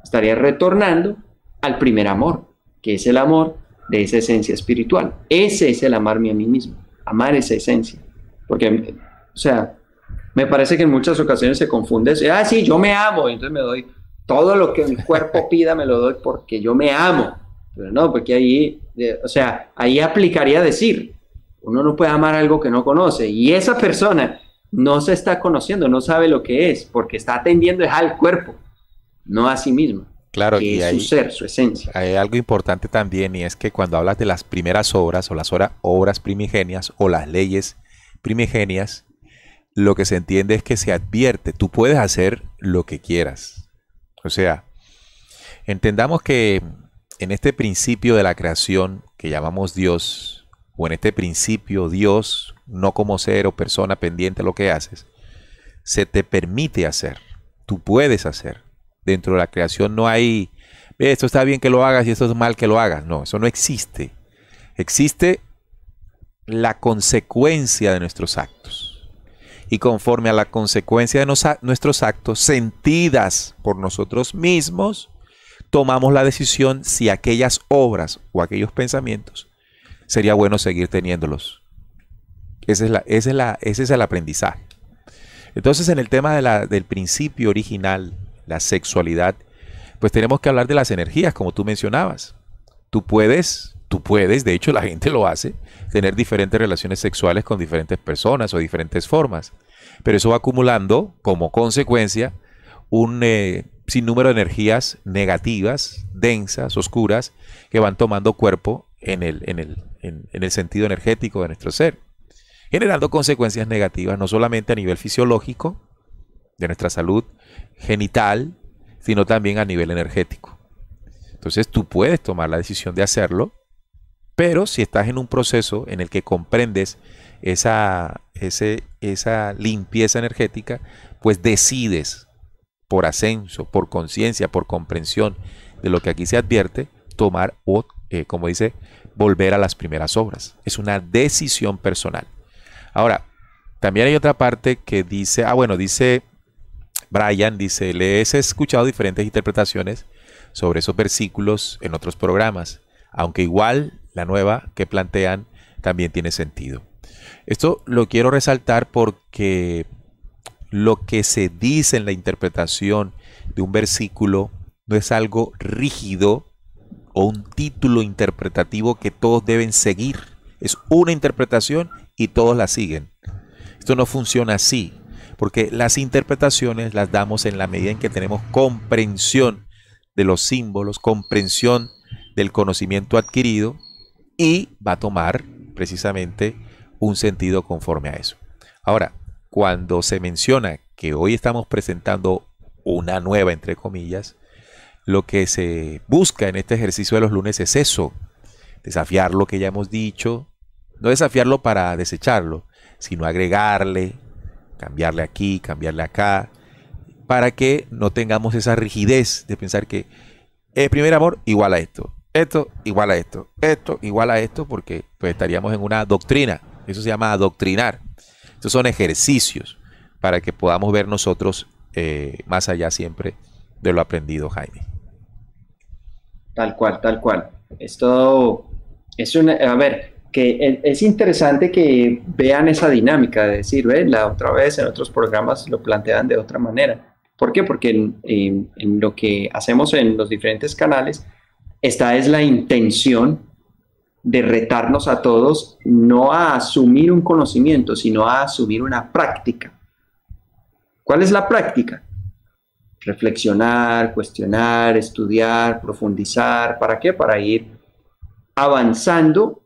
estaría retornando al primer amor, que es el amor de esa esencia espiritual. Ese es el amarme a mí mismo, amar esa esencia. Porque, o sea, me parece que en muchas ocasiones se confunde eso. Ah, sí, yo me amo, y entonces me doy todo lo que mi cuerpo pida, me lo doy porque yo me amo. Pero no, porque ahí, o sea, ahí aplicaría decir, uno no puede amar algo que no conoce, y esa persona no se está conociendo, no sabe lo que es, porque está atendiendo al cuerpo, no a sí mismo. Claro, que y es ahí, su ser, su esencia. hay algo importante también, y es que cuando hablas de las primeras obras, o las obras primigenias, o las leyes primigenias, lo que se entiende es que se advierte, tú puedes hacer lo que quieras. O sea, entendamos que en este principio de la creación que llamamos Dios, o en este principio Dios, no como ser o persona pendiente de lo que haces, se te permite hacer, tú puedes hacer. Dentro de la creación no hay, esto está bien que lo hagas y esto es mal que lo hagas. No, eso no existe. Existe la consecuencia de nuestros actos. Y conforme a la consecuencia de nuestros actos, sentidas por nosotros mismos, tomamos la decisión si aquellas obras o aquellos pensamientos sería bueno seguir teniéndolos. Ese es el aprendizaje. Entonces, en el tema del principio original, la sexualidad, pues tenemos que hablar de las energías, como tú mencionabas. Tú puedes, de hecho la gente lo hace, tener diferentes relaciones sexuales con diferentes personas o diferentes formas. Pero eso va acumulando como consecuencia un sinnúmero de energías negativas, densas, oscuras, que van tomando cuerpo en el sentido energético de nuestro ser, generando consecuencias negativas no solamente a nivel fisiológico, de nuestra salud genital, sino también a nivel energético. Entonces tú puedes tomar la decisión de hacerlo, pero si estás en un proceso en el que comprendes esa limpieza energética, pues decides por ascenso, por conciencia, por comprensión de lo que aquí se advierte, tomar o, como dice, volver a las primeras obras. Es una decisión personal. Ahora, también hay otra parte que dice, dice Brian, dice, les he escuchado diferentes interpretaciones sobre esos versículos en otros programas, aunque igual la nueva que plantean también tiene sentido. Esto lo quiero resaltar porque lo que se dice en la interpretación de un versículo no es algo rígido o un título interpretativo que todos deben seguir. Es una interpretación y todos la siguen. Esto no funciona así, porque las interpretaciones las damos en la medida en que tenemos comprensión de los símbolos, comprensión del conocimiento adquirido, y va a tomar precisamente un sentido conforme a eso. Ahora, cuando se menciona que hoy estamos presentando una nueva, entre comillas, lo que se busca en este ejercicio de los lunes es eso, desafiar lo que ya hemos dicho, no desafiarlo para desecharlo, sino agregarle, cambiarle aquí, cambiarle acá, para que no tengamos esa rigidez de pensar que el primer amor igual a esto igual a esto, esto igual a esto, porque pues estaríamos en una doctrina. Eso se llama adoctrinar. Estos son ejercicios para que podamos ver nosotros más allá siempre de lo aprendido, Jaime. Tal cual, tal cual. Esto es una, a ver, que es interesante que vean esa dinámica de decir, la otra vez en otros programas lo plantean de otra manera. ¿Por qué? Porque en lo que hacemos en los diferentes canales, esta es la intención de retarnos a todos, no a asumir un conocimiento, sino a asumir una práctica. ¿Cuál es la práctica? Reflexionar, cuestionar, estudiar, profundizar. ¿Para qué? Para ir avanzando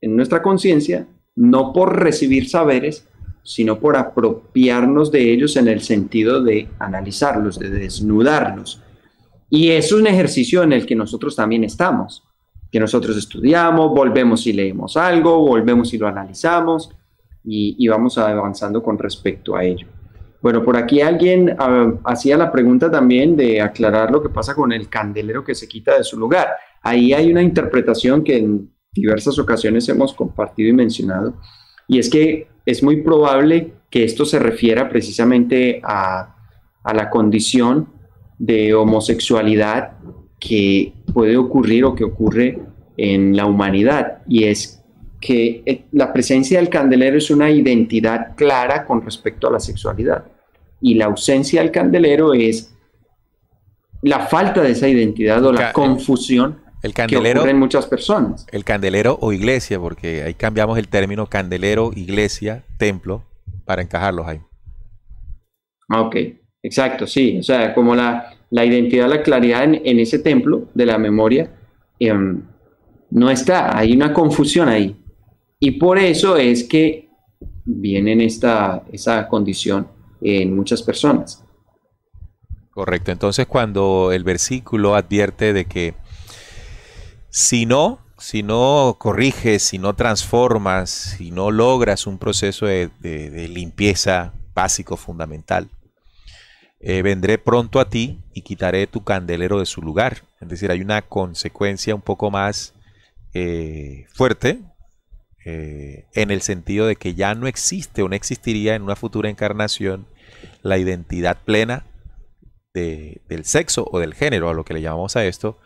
en nuestra conciencia, no por recibir saberes, sino por apropiarnos de ellos en el sentido de analizarlos, de desnudarlos. Y es un ejercicio en el que nosotros también estamos, que nosotros estudiamos, volvemos y leemos algo, volvemos y lo analizamos y vamos avanzando con respecto a ello. Bueno, por aquí alguien hacía la pregunta también de aclarar lo que pasa con el candelero que se quita de su lugar. Ahí hay una interpretación que en diversas ocasiones hemos compartido y mencionado, y es que es muy probable que esto se refiera precisamente a la condición de homosexualidad que puede ocurrir o que ocurre en la humanidad, y es que la presencia del candelero es una identidad clara con respecto a la sexualidad, y la ausencia del candelero es la falta de esa identidad o la confusión que ocurre en muchas personas. El candelero o iglesia, porque ahí cambiamos el término candelero, iglesia, templo, para encajarlos ahí. Ok, exacto, sí. O sea, como la identidad, la claridad en ese templo de la memoria no está, hay una confusión ahí. Y por eso es que viene esa condición en muchas personas. Correcto. Entonces, cuando el versículo advierte de que si no corriges, si no transformas, si no logras un proceso de limpieza básico, fundamental, vendré pronto a ti y quitaré tu candelero de su lugar. Es decir, hay una consecuencia un poco más fuerte en el sentido de que ya no existe o no existiría en una futura encarnación la identidad plena del sexo o del género, a lo que le llamamos a esto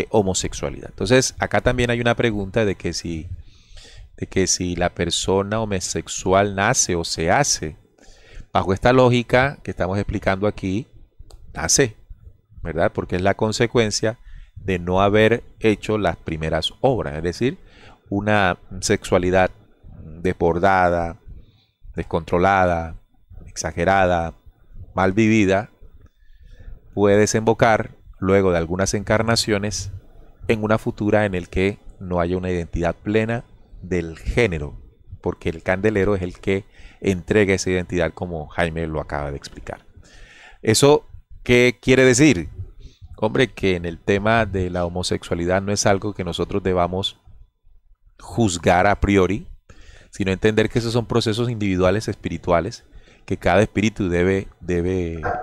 homosexualidad. Entonces, acá también hay una pregunta de que si la persona homosexual nace o se hace, bajo esta lógica que estamos explicando aquí, nace, ¿verdad? Porque es la consecuencia de no haber hecho las primeras obras, es decir, una sexualidad desbordada, descontrolada, exagerada, mal vivida, puede desembocar luego de algunas encarnaciones en una futura en el que no haya una identidad plena del género, porque el candelero es el que entrega esa identidad, como Jaime lo acaba de explicar. ¿Eso qué quiere decir? Hombre, que en el tema de la homosexualidad no es algo que nosotros debamos juzgar a priori, sino entender que esos son procesos individuales espirituales que cada espíritu debe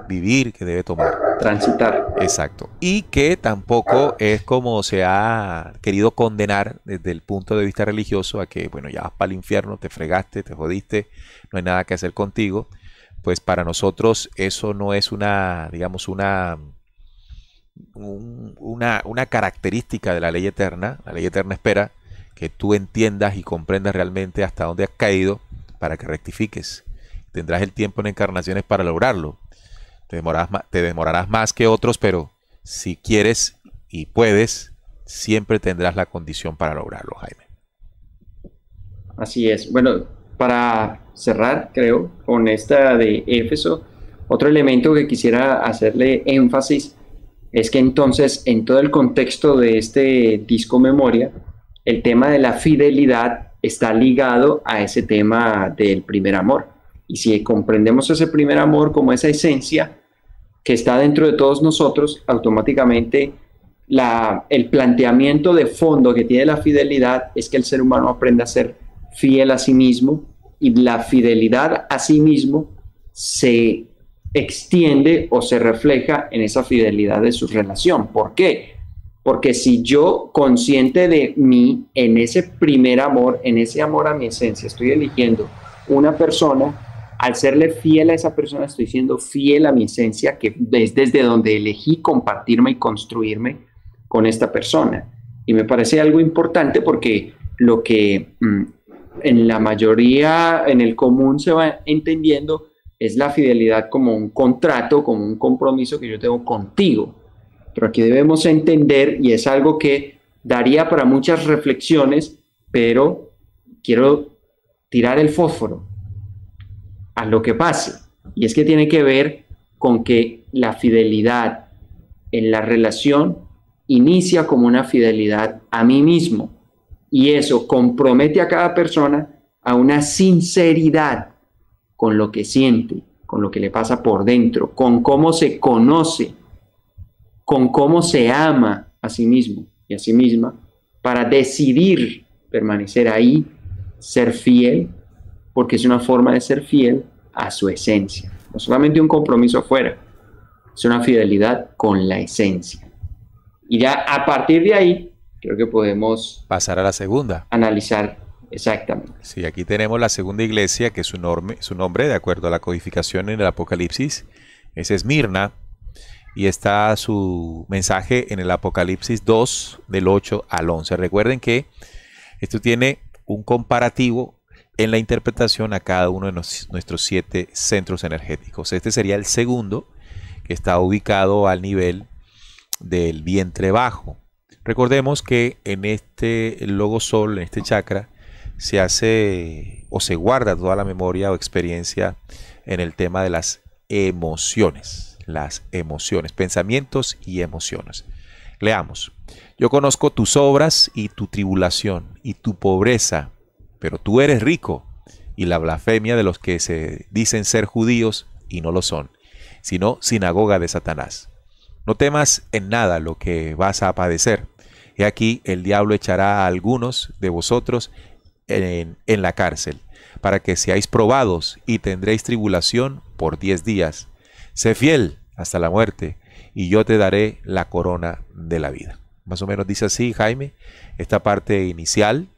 vivir, que debe tomar. Transitar. Exacto. Y que tampoco es como se ha querido condenar desde el punto de vista religioso a que, bueno, ya vas para el infierno, te fregaste, te jodiste, no hay nada que hacer contigo. Pues para nosotros eso no es una, digamos, una característica de la ley eterna. La ley eterna espera que tú entiendas y comprendas realmente hasta dónde has caído para que rectifiques. Tendrás el tiempo en encarnaciones para lograrlo. Te demorarás más que otros, pero si quieres y puedes, siempre tendrás la condición para lograrlo, Jaime. Así es. Bueno, para cerrar, creo, con esta de Éfeso, otro elemento que quisiera hacerle énfasis es que entonces, en todo el contexto de este disco Memoria, el tema de la fidelidad está ligado a ese tema del primer amor. Y si comprendemos ese primer amor como esa esencia que está dentro de todos nosotros, automáticamente el planteamiento de fondo que tiene la fidelidad es que el ser humano aprende a ser fiel a sí mismo, y la fidelidad a sí mismo se extiende o se refleja en esa fidelidad de su relación. ¿Por qué? Porque si yo, consciente de mí, en ese primer amor, en ese amor a mi esencia, estoy eligiendo una persona, al serle fiel a esa persona, estoy siendo fiel a mi esencia, que es desde donde elegí compartirme y construirme con esta persona. Y me parece algo importante porque lo que en la mayoría, en el común se va entendiendo, es la fidelidad como un contrato, como un compromiso que yo tengo contigo. Pero aquí debemos entender, y es algo que daría para muchas reflexiones, pero quiero tirar el fósforo a lo que pase. Y es que tiene que ver con que la fidelidad en la relación inicia como una fidelidad a mí mismo. Y eso compromete a cada persona a una sinceridad con lo que siente, con lo que le pasa por dentro, con cómo se conoce, con cómo se ama a sí mismo y a sí misma, para decidir permanecer ahí, ser fiel, porque es una forma de ser fiel a su esencia. No solamente un compromiso afuera, es una fidelidad con la esencia. Y ya a partir de ahí, creo que podemos pasar a la segunda. Analizar exactamente. Sí, aquí tenemos la segunda iglesia, que su nombre, de acuerdo a la codificación en el Apocalipsis, es Esmirna, y está su mensaje en el Apocalipsis 2, del 8 al 11. Recuerden que esto tiene un comparativo en la interpretación a cada uno de nuestros 7 centros energéticos. Este sería el segundo, que está ubicado al nivel del vientre bajo. Recordemos que en este logo sol, en este chakra, se hace o se guarda toda la memoria o experiencia en el tema de las emociones, pensamientos y emociones. Leamos. Yo conozco tus obras y tu tribulación y tu pobreza, pero tú eres rico, y la blasfemia de los que se dicen ser judíos y no lo son, sino sinagoga de Satanás. No temas en nada lo que vas a padecer. He aquí, el diablo echará a algunos de vosotros en la cárcel, para que seáis probados y tendréis tribulación por 10 días. Sé fiel hasta la muerte, y yo te daré la corona de la vida. Más o menos dice así, Jaime, esta parte inicial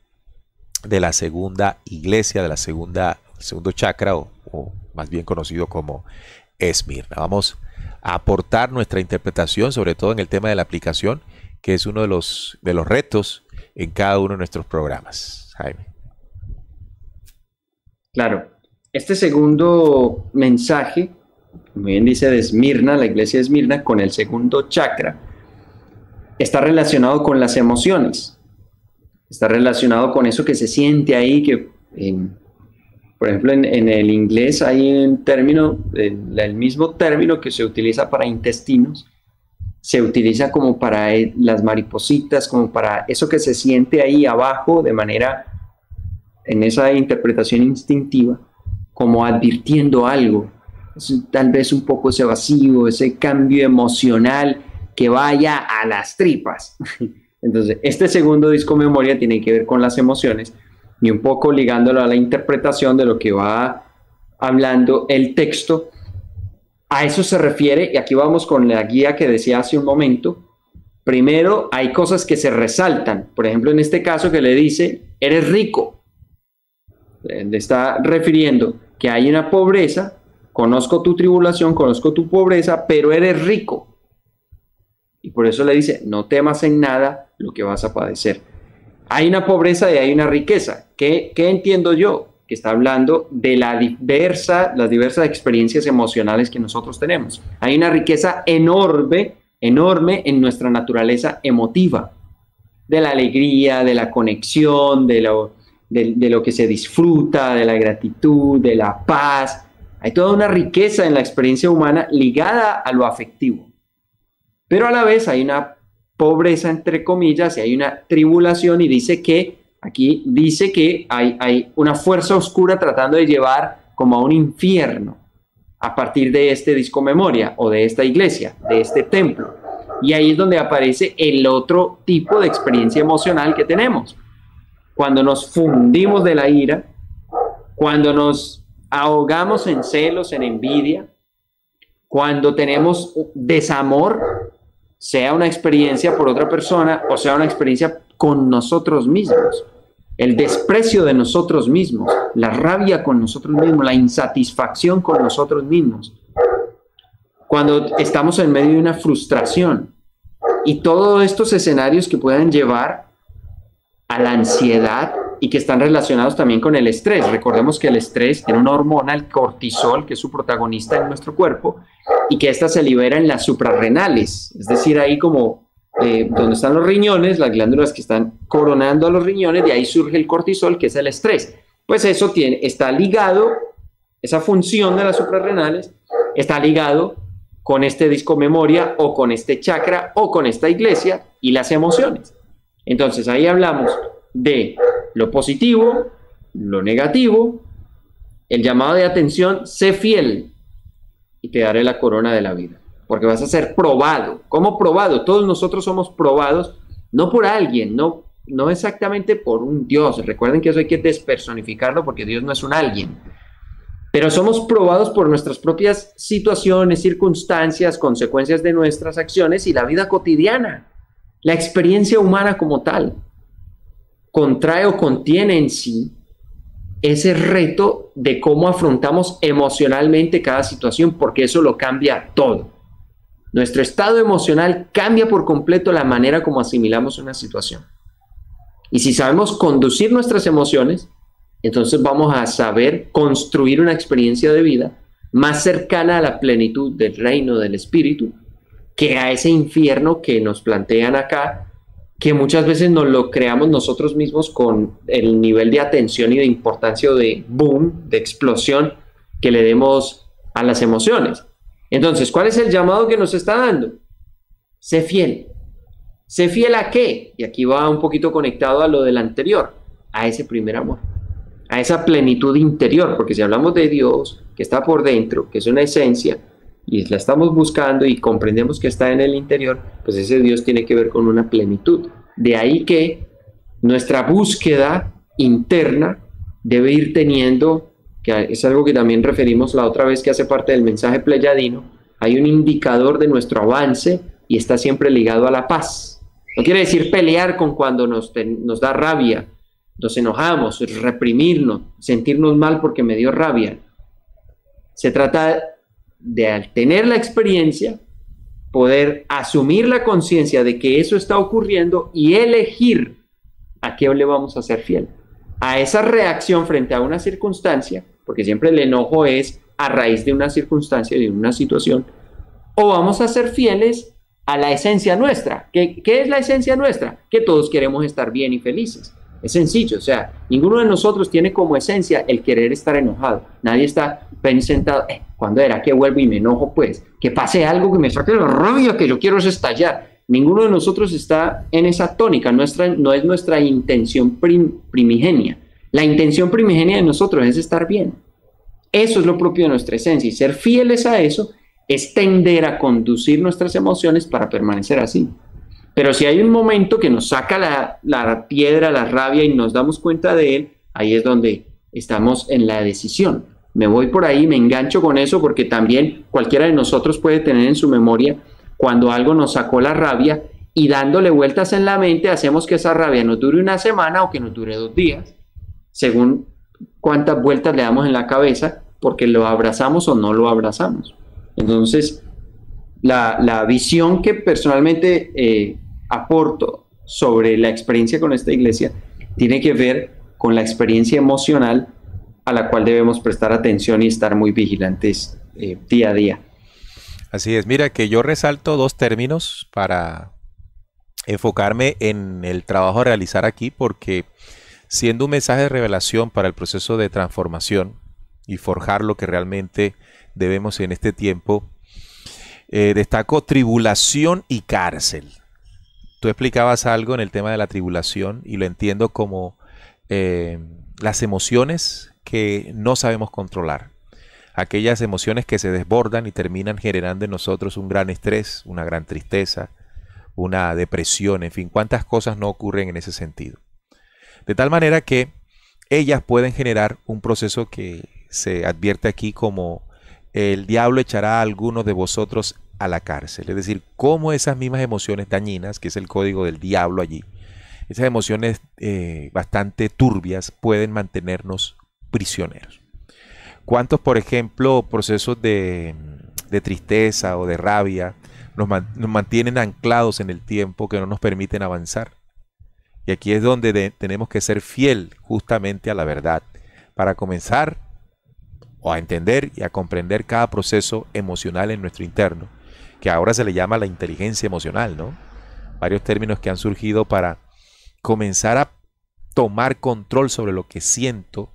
de la segunda iglesia, de la segundo chakra, o más bien conocido como Esmirna. Vamos a aportar nuestra interpretación, sobre todo en el tema de la aplicación, que es uno de los retos en cada uno de nuestros programas. Jaime. Claro, este segundo mensaje, como bien dice, de Esmirna, la iglesia de Esmirna, con el segundo chakra, está relacionado con las emociones. Está relacionado con eso que se siente ahí, que por ejemplo en el inglés hay un término, el mismo término que se utiliza para intestinos, se utiliza como para las maripositas, como para eso que se siente ahí abajo de manera, en esa interpretación instintiva, como advirtiendo algo, tal vez un poco ese vacío, ese cambio emocional que vaya a las tripas. Entonces, este segundo disco memoria tiene que ver con las emociones y un poco ligándolo a la interpretación de lo que va hablando el texto. A eso se refiere, y aquí vamos con la guía que decía hace un momento. Primero, hay cosas que se resaltan. Por ejemplo, en este caso que le dice, eres rico. Le está refiriendo que hay una pobreza, conozco tu tribulación, conozco tu pobreza, pero eres rico. Y por eso le dice, no temas en nada lo que vas a padecer. Hay una pobreza y hay una riqueza. ¿Qué entiendo yo? Que está hablando de las diversas experiencias emocionales que nosotros tenemos. Hay una riqueza enorme en nuestra naturaleza emotiva, de la alegría, de la conexión, de lo que se disfruta, de la gratitud, de la paz. Hay toda una riqueza en la experiencia humana ligada a lo afectivo. Pero a la vez hay una pobreza, entre comillas, y hay una tribulación, y aquí dice que hay una fuerza oscura tratando de llevar como a un infierno a partir de este disco memoria o de esta iglesia, de este templo. Y ahí es donde aparece el otro tipo de experiencia emocional que tenemos. Cuando nos fundimos de la ira, cuando nos ahogamos en celos, en envidia, cuando tenemos desamor, sea una experiencia por otra persona o sea una experiencia con nosotros mismos, el desprecio de nosotros mismos, la rabia con nosotros mismos, la insatisfacción con nosotros mismos, cuando estamos en medio de una frustración, y todos estos escenarios que puedan llevar a la ansiedad y que están relacionados también con el estrés. Recordemos que el estrés tiene una hormona, el cortisol, que es su protagonista en nuestro cuerpo, y que ésta se libera en las suprarrenales, es decir, ahí como donde están los riñones, las glándulas que están coronando a los riñones, de ahí surge el cortisol, que es el estrés. Pues eso está ligado, esa función de las suprarrenales está ligado con este disco memoria o con este chakra o con esta iglesia y las emociones. Entonces ahí hablamos de lo positivo, lo negativo, el llamado de atención, sé fiel y te daré la corona de la vida, porque vas a ser probado. ¿Cómo probado? Todos nosotros somos probados, no por alguien, no exactamente por un Dios. Recuerden que eso hay que despersonificarlo porque Dios no es un alguien. Pero somos probados por nuestras propias situaciones, circunstancias, consecuencias de nuestras acciones y la vida cotidiana. La experiencia humana como tal contrae o contiene en sí ese reto de cómo afrontamos emocionalmente cada situación, porque eso lo cambia todo. Nuestro estado emocional cambia por completo la manera como asimilamos una situación. Y si sabemos conducir nuestras emociones, entonces vamos a saber construir una experiencia de vida más cercana a la plenitud del reino del Espíritu que a ese infierno que nos plantean acá, que muchas veces nos lo creamos nosotros mismos con el nivel de atención y de importancia o de boom, de explosión que le demos a las emociones. Entonces, ¿cuál es el llamado que nos está dando? Sé fiel. ¿Sé fiel a qué? Y aquí va un poquito conectado a lo del anterior, a ese primer amor, a esa plenitud interior, porque si hablamos de Dios, que está por dentro, que es una esencia, y la estamos buscando y comprendemos que está en el interior, pues ese Dios tiene que ver con una plenitud. De ahí que nuestra búsqueda interna debe ir teniendo, que es algo que también referimos la otra vez que hace parte del mensaje pleyadino, hay un indicador de nuestro avance y está siempre ligado a la paz. No quiere decir pelear con cuando nos da rabia, nos enojamos, reprimirnos, sentirnos mal porque me dio rabia. Se trata de, al tener la experiencia, poder asumir la conciencia de que eso está ocurriendo y elegir a qué le vamos a ser fiel. A esa reacción frente a una circunstancia, porque siempre el enojo es a raíz de una circunstancia, de una situación, o vamos a ser fieles a la esencia nuestra. ¿Qué es la esencia nuestra? Que todos queremos estar bien y felices. Es sencillo, o sea, ninguno de nosotros tiene como esencia el querer estar enojado. Nadie está sentado, ¿cuándo era que vuelvo y me enojo? Pues, que pase algo que me saque la rabia, que yo quiero es estallar. Ninguno de nosotros está en esa tónica, no es nuestra intención primigenia. La intención primigenia de nosotros es estar bien. Eso es lo propio de nuestra esencia, y ser fieles a eso es tender a conducir nuestras emociones para permanecer así. Pero si hay un momento que nos saca la piedra, la rabia y nos damos cuenta de él, ahí es donde estamos en la decisión. Me voy por ahí, me engancho con eso, porque también cualquiera de nosotros puede tener en su memoria cuando algo nos sacó la rabia y dándole vueltas en la mente hacemos que esa rabia nos dure una semana o que nos dure 2 días, según cuántas vueltas le damos en la cabeza, porque lo abrazamos o no lo abrazamos. Entonces, la visión que personalmente aporto sobre la experiencia con esta iglesia tiene que ver con la experiencia emocional a la cual debemos prestar atención y estar muy vigilantes día a día. Así es, mira que yo resalto 2 términos para enfocarme en el trabajo a realizar aquí, porque siendo un mensaje de revelación para el proceso de transformación y forjar lo que realmente debemos en este tiempo, destaco tribulación y cárcel. Tú explicabas algo en el tema de la tribulación y lo entiendo como las emociones que no sabemos controlar. Aquellas emociones que se desbordan y terminan generando en nosotros un gran estrés, una gran tristeza, una depresión, en fin, cuántas cosas no ocurren en ese sentido. De tal manera que ellas pueden generar un proceso que se advierte aquí como el diablo echará a algunos de vosotros a la cárcel. Es decir, cómo esas mismas emociones dañinas, que es el código del diablo allí, esas emociones bastante turbias pueden mantenernos prisioneros. ¿Cuántos, por ejemplo, procesos de tristeza o de rabia nos mantienen anclados en el tiempo, que no nos permiten avanzar? Y aquí es donde tenemos que ser fiel justamente a la verdad para comenzar o a entender y a comprender cada proceso emocional en nuestro interno, que ahora se le llama la inteligencia emocional, ¿no? Varios términos que han surgido para comenzar a tomar control sobre lo que siento,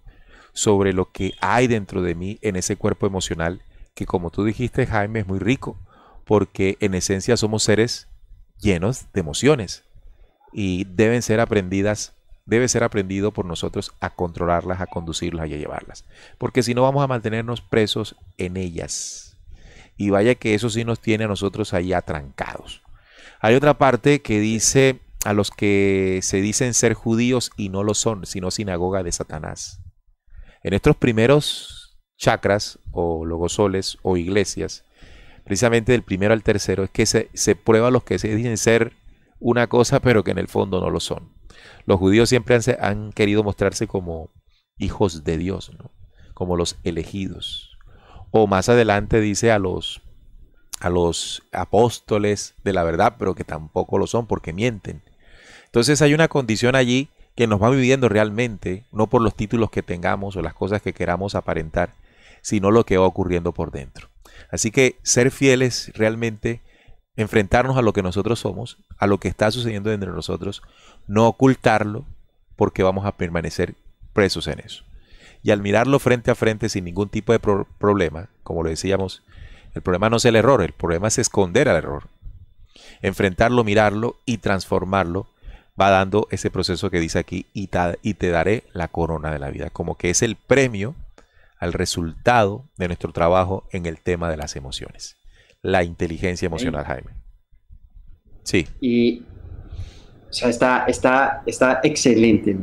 sobre lo que hay dentro de mí en ese cuerpo emocional, que como tú dijiste, Jaime, es muy rico, porque en esencia somos seres llenos de emociones y deben ser aprendidas, debe ser aprendido por nosotros a controlarlas, a conducirlas y a llevarlas, porque si no vamos a mantenernos presos en ellas. Y vaya que eso sí nos tiene a nosotros ahí atrancados. Hay otra parte que dice a los que se dicen ser judíos y no lo son, sino sinagoga de Satanás. En estos primeros chakras o logosoles o iglesias, precisamente del primero al tercero, es que se prueba a los que se dicen ser una cosa, pero que en el fondo no lo son. Los judíos siempre han querido mostrarse como hijos de Dios, ¿no? Como los elegidos. O más adelante dice a los apóstoles de la verdad, pero que tampoco lo son porque mienten. Entonces hay una condición allí que nos va viviendo realmente, no por los títulos que tengamos o las cosas que queramos aparentar, sino lo que va ocurriendo por dentro. Así que ser fieles realmente, enfrentarnos a lo que nosotros somos, a lo que está sucediendo dentro de nosotros, no ocultarlo, porque vamos a permanecer presos en eso. Y al mirarlo frente a frente sin ningún tipo de problema, como lo decíamos, el problema no es el error, el problema es esconder al error. Enfrentarlo, mirarlo y transformarlo va dando ese proceso que dice aquí, y te daré la corona de la vida, como que es el premio al resultado de nuestro trabajo en el tema de las emociones. La inteligencia emocional, Jaime. Sí. Y, o sea, está excelente.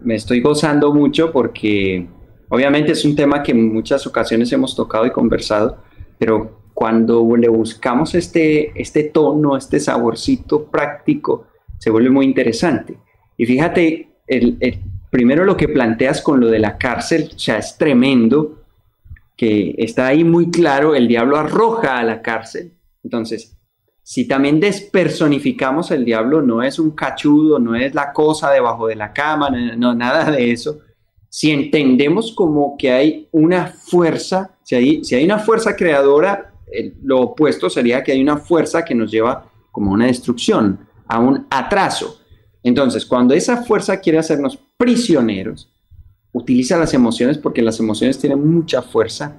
Me estoy gozando mucho porque obviamente es un tema que en muchas ocasiones hemos tocado y conversado, pero cuando le buscamos este tono, este saborcito práctico, se vuelve muy interesante. Y fíjate, primero lo que planteas con lo de la cárcel, o sea, es tremendo, que está ahí muy claro, el diablo arroja a la cárcel. Entonces, si también despersonificamos el diablo, no es un cachudo, no es la cosa debajo de la cama, no, nada de eso. Si entendemos como que hay una fuerza, si hay una fuerza creadora, lo opuesto sería que hay una fuerza que nos lleva como a una destrucción, a un atraso. Entonces, cuando esa fuerza quiere hacernos prisioneros, utiliza las emociones porque las emociones tienen mucha fuerza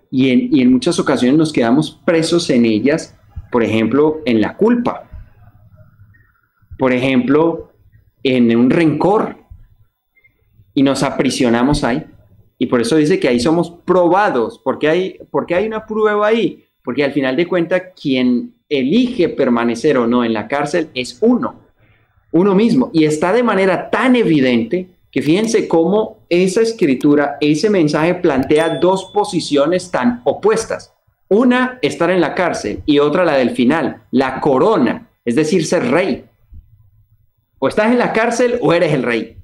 y en muchas ocasiones nos quedamos presos en ellas, por ejemplo, en la culpa, por ejemplo, en un rencor, y nos aprisionamos ahí. Y por eso dice que ahí somos probados. ¿Por qué hay una prueba ahí? Porque al final de cuentas, quien elige permanecer o no en la cárcel es uno mismo. Y está de manera tan evidente que fíjense cómo esa escritura, ese mensaje plantea dos posiciones tan opuestas. Una, estar en la cárcel, y otra, la del final, la corona, es decir, ser rey. O estás en la cárcel o eres el rey.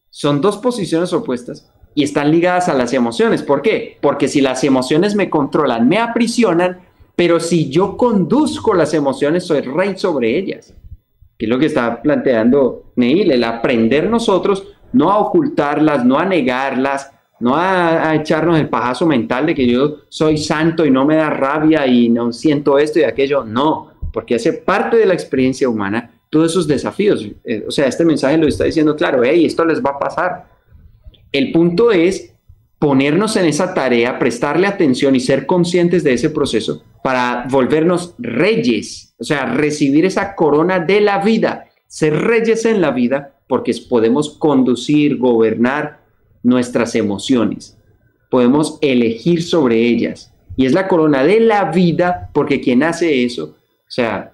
Son dos posiciones opuestas y están ligadas a las emociones. ¿Por qué? Porque si las emociones me controlan, me aprisionan, pero si yo conduzco las emociones, soy rey sobre ellas. Que es lo que está planteando Neil, el aprender nosotros no a ocultarlas, no a negarlas, no a echarnos el pajazo mental de que yo soy santo y no me da rabia y no siento esto y aquello. No, porque hace parte de la experiencia humana todos esos desafíos. O sea, este mensaje lo está diciendo claro, hey, esto les va a pasar. El punto es ponernos en esa tarea, prestarle atención y ser conscientes de ese proceso para volvernos reyes, o sea, recibir esa corona de la vida, ser reyes en la vida, porque podemos conducir, gobernar nuestras emociones, podemos elegir sobre ellas, y es la corona de la vida, porque quien hace eso, o sea,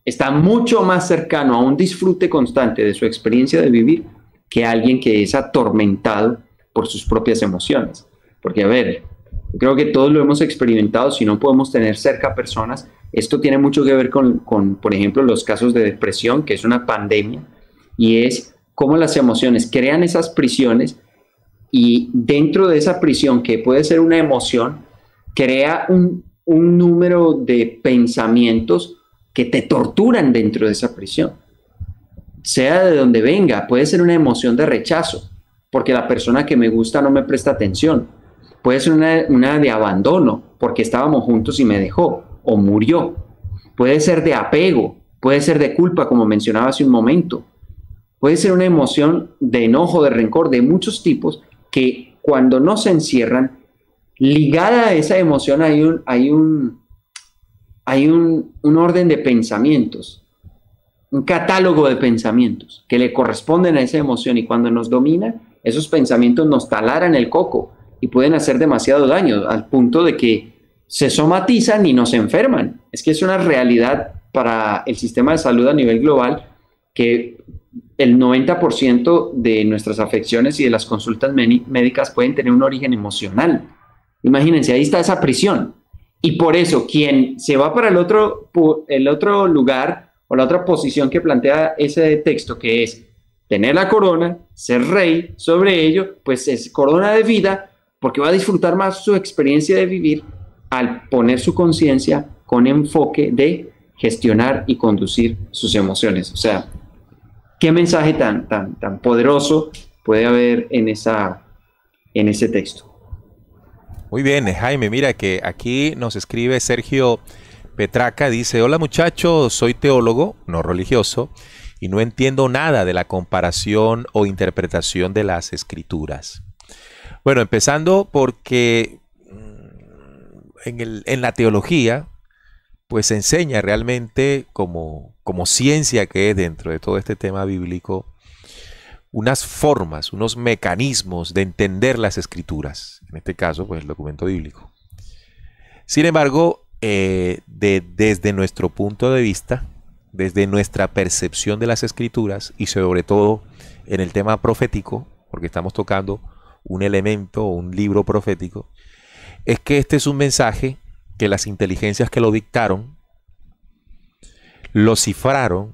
está mucho más cercano a un disfrute constante de su experiencia de vivir que alguien que es atormentado por sus propias emociones. Porque, a ver, creo que todos lo hemos experimentado, si no podemos tener cerca personas. Esto tiene mucho que ver con, por ejemplo, los casos de depresión, que es una pandemia, y es cómo las emociones crean esas prisiones y dentro de esa prisión, que puede ser una emoción, crea un número de pensamientos que te torturan dentro de esa prisión. sea de donde venga. Puede ser una emoción de rechazo, porque la persona que me gusta no me presta atención. Puede ser una de abandono, porque estábamos juntos y me dejó o murió. Puede ser de apego, puede ser de culpa, como mencionaba hace un momento. Puede ser una emoción de enojo, de rencor, de muchos tipos, que cuando no se encierran, ligada a esa emoción hay un orden de pensamientos, un catálogo de pensamientos que le corresponden a esa emoción, y cuando nos domina, esos pensamientos nos taladran el coco y pueden hacer demasiado daño al punto de que se somatizan y nos enferman. Es que es una realidad para el sistema de salud a nivel global que el 90% de nuestras afecciones y de las consultas médicas pueden tener un origen emocional. Imagínense, ahí está esa prisión. Y por eso, quien se va para el otro lugar o la otra posición que plantea ese texto, que es tener la corona, ser rey sobre ello, pues es corona de vida, porque va a disfrutar más su experiencia de vivir al poner su conciencia con enfoque de gestionar y conducir sus emociones. O sea, ¿qué mensaje tan poderoso puede haber en ese texto? Muy bien, Jaime, mira que aquí nos escribe Sergio Petraca, dice: hola muchachos, soy teólogo, no religioso, y no entiendo nada de la comparación o interpretación de las escrituras. Bueno, empezando porque en la teología, pues se enseña realmente como ciencia que es dentro de todo este tema bíblico, unas formas, unos mecanismos de entender las escrituras, en este caso, pues el documento bíblico. Sin embargo, desde nuestro punto de vista, desde nuestra percepción de las escrituras y sobre todo en el tema profético, porque estamos tocando un elemento o un libro profético, es que este es un mensaje que las inteligencias que lo dictaron, lo cifraron,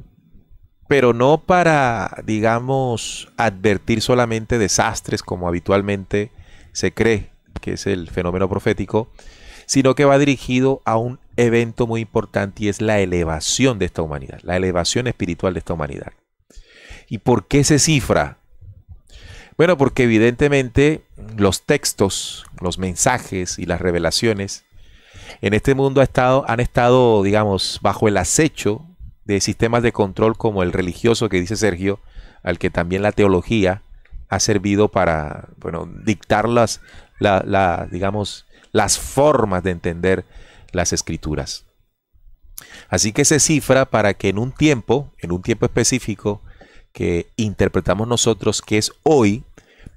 pero no para, digamos, advertir solamente desastres como habitualmente se cree que es el fenómeno profético, sino que va dirigido a un evento muy importante, y es la elevación de esta humanidad, la elevación espiritual de esta humanidad. ¿Y por qué se cifra? Bueno, porque evidentemente los textos, los mensajes y las revelaciones en este mundo han estado, digamos, bajo el acecho de sistemas de control como el religioso que dice Sergio, al que también la teología ha servido para, bueno, dictar digamos, las formas de entender las escrituras. Así que se cifra para que en un tiempo específico que interpretamos nosotros, que es hoy,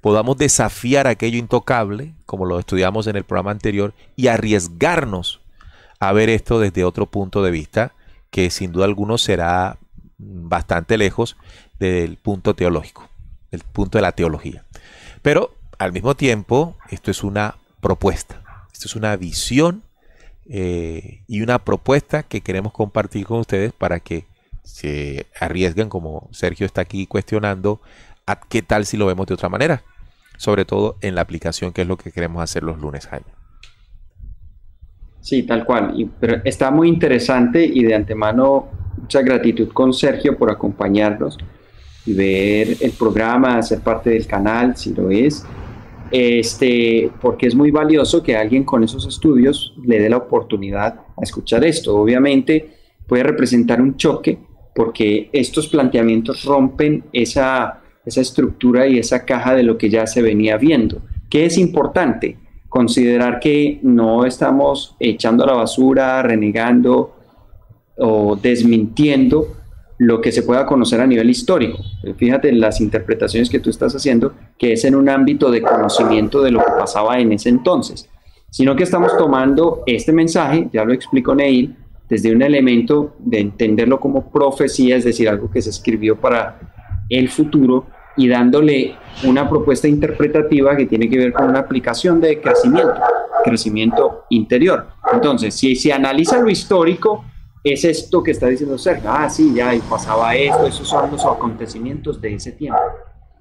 podamos desafiar aquello intocable, como lo estudiamos en el programa anterior, y arriesgarnos a ver esto desde otro punto de vista, que sin duda alguno será bastante lejos del punto teológico, del punto de la teología. Pero al mismo tiempo, esto es una propuesta, esto es una visión y una propuesta que queremos compartir con ustedes para que se arriesguen, como Sergio está aquí cuestionando, a qué tal si lo vemos de otra manera, sobre todo en la aplicación, que es lo que queremos hacer los lunes, Jaime. Sí, tal cual. Pero está muy interesante, y de antemano mucha gratitud con Sergio por acompañarnos y ver el programa, ser parte del canal, si lo es. Porque es muy valioso que alguien con esos estudios le dé la oportunidad a escuchar esto. Obviamente puede representar un choque, porque estos planteamientos rompen esa estructura y esa caja de lo que ya se venía viendo. ¿Qué es importante? Considerar que no estamos echando a la basura, renegando o desmintiendo lo que se pueda conocer a nivel histórico. Fíjate en las interpretaciones que tú estás haciendo, que es en un ámbito de conocimiento de lo que pasaba en ese entonces, sino que estamos tomando este mensaje, ya lo explicó Neil, desde un elemento de entenderlo como profecía, es decir, algo que se escribió para el futuro, y dándole una propuesta interpretativa que tiene que ver con una aplicación de crecimiento interior. Entonces, si se analiza lo histórico, es esto que está diciendo Sergio. Sí, ya, y pasaba esto, esos son los acontecimientos de ese tiempo.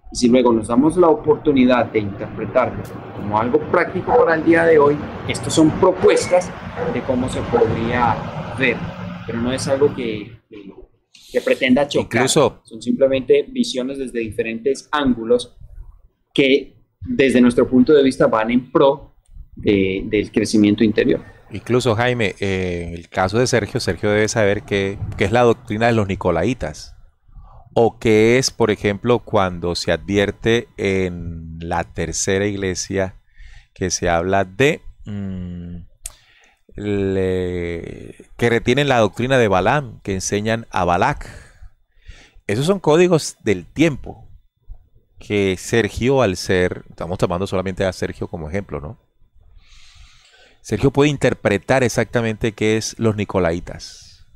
Y si luego nos damos la oportunidad de interpretarlo como algo práctico para el día de hoy, estos son propuestas de cómo se podría ver, pero no es algo que que pretenda chocar. Incluso, son simplemente visiones desde diferentes ángulos que desde nuestro punto de vista van en pro del crecimiento interior. incluso Jaime, en el caso de Sergio, Sergio debe saber qué es la doctrina de los Nicolaitas. O qué es, por ejemplo, cuando se advierte en la tercera iglesia que se habla de que retienen la doctrina de Balaam, que enseñan a Balac. Esos son códigos del tiempo que Sergio, al ser, estamos tomando solamente a Sergio como ejemplo, ¿no? Sergio puede interpretar exactamente qué es los Nicolaitas.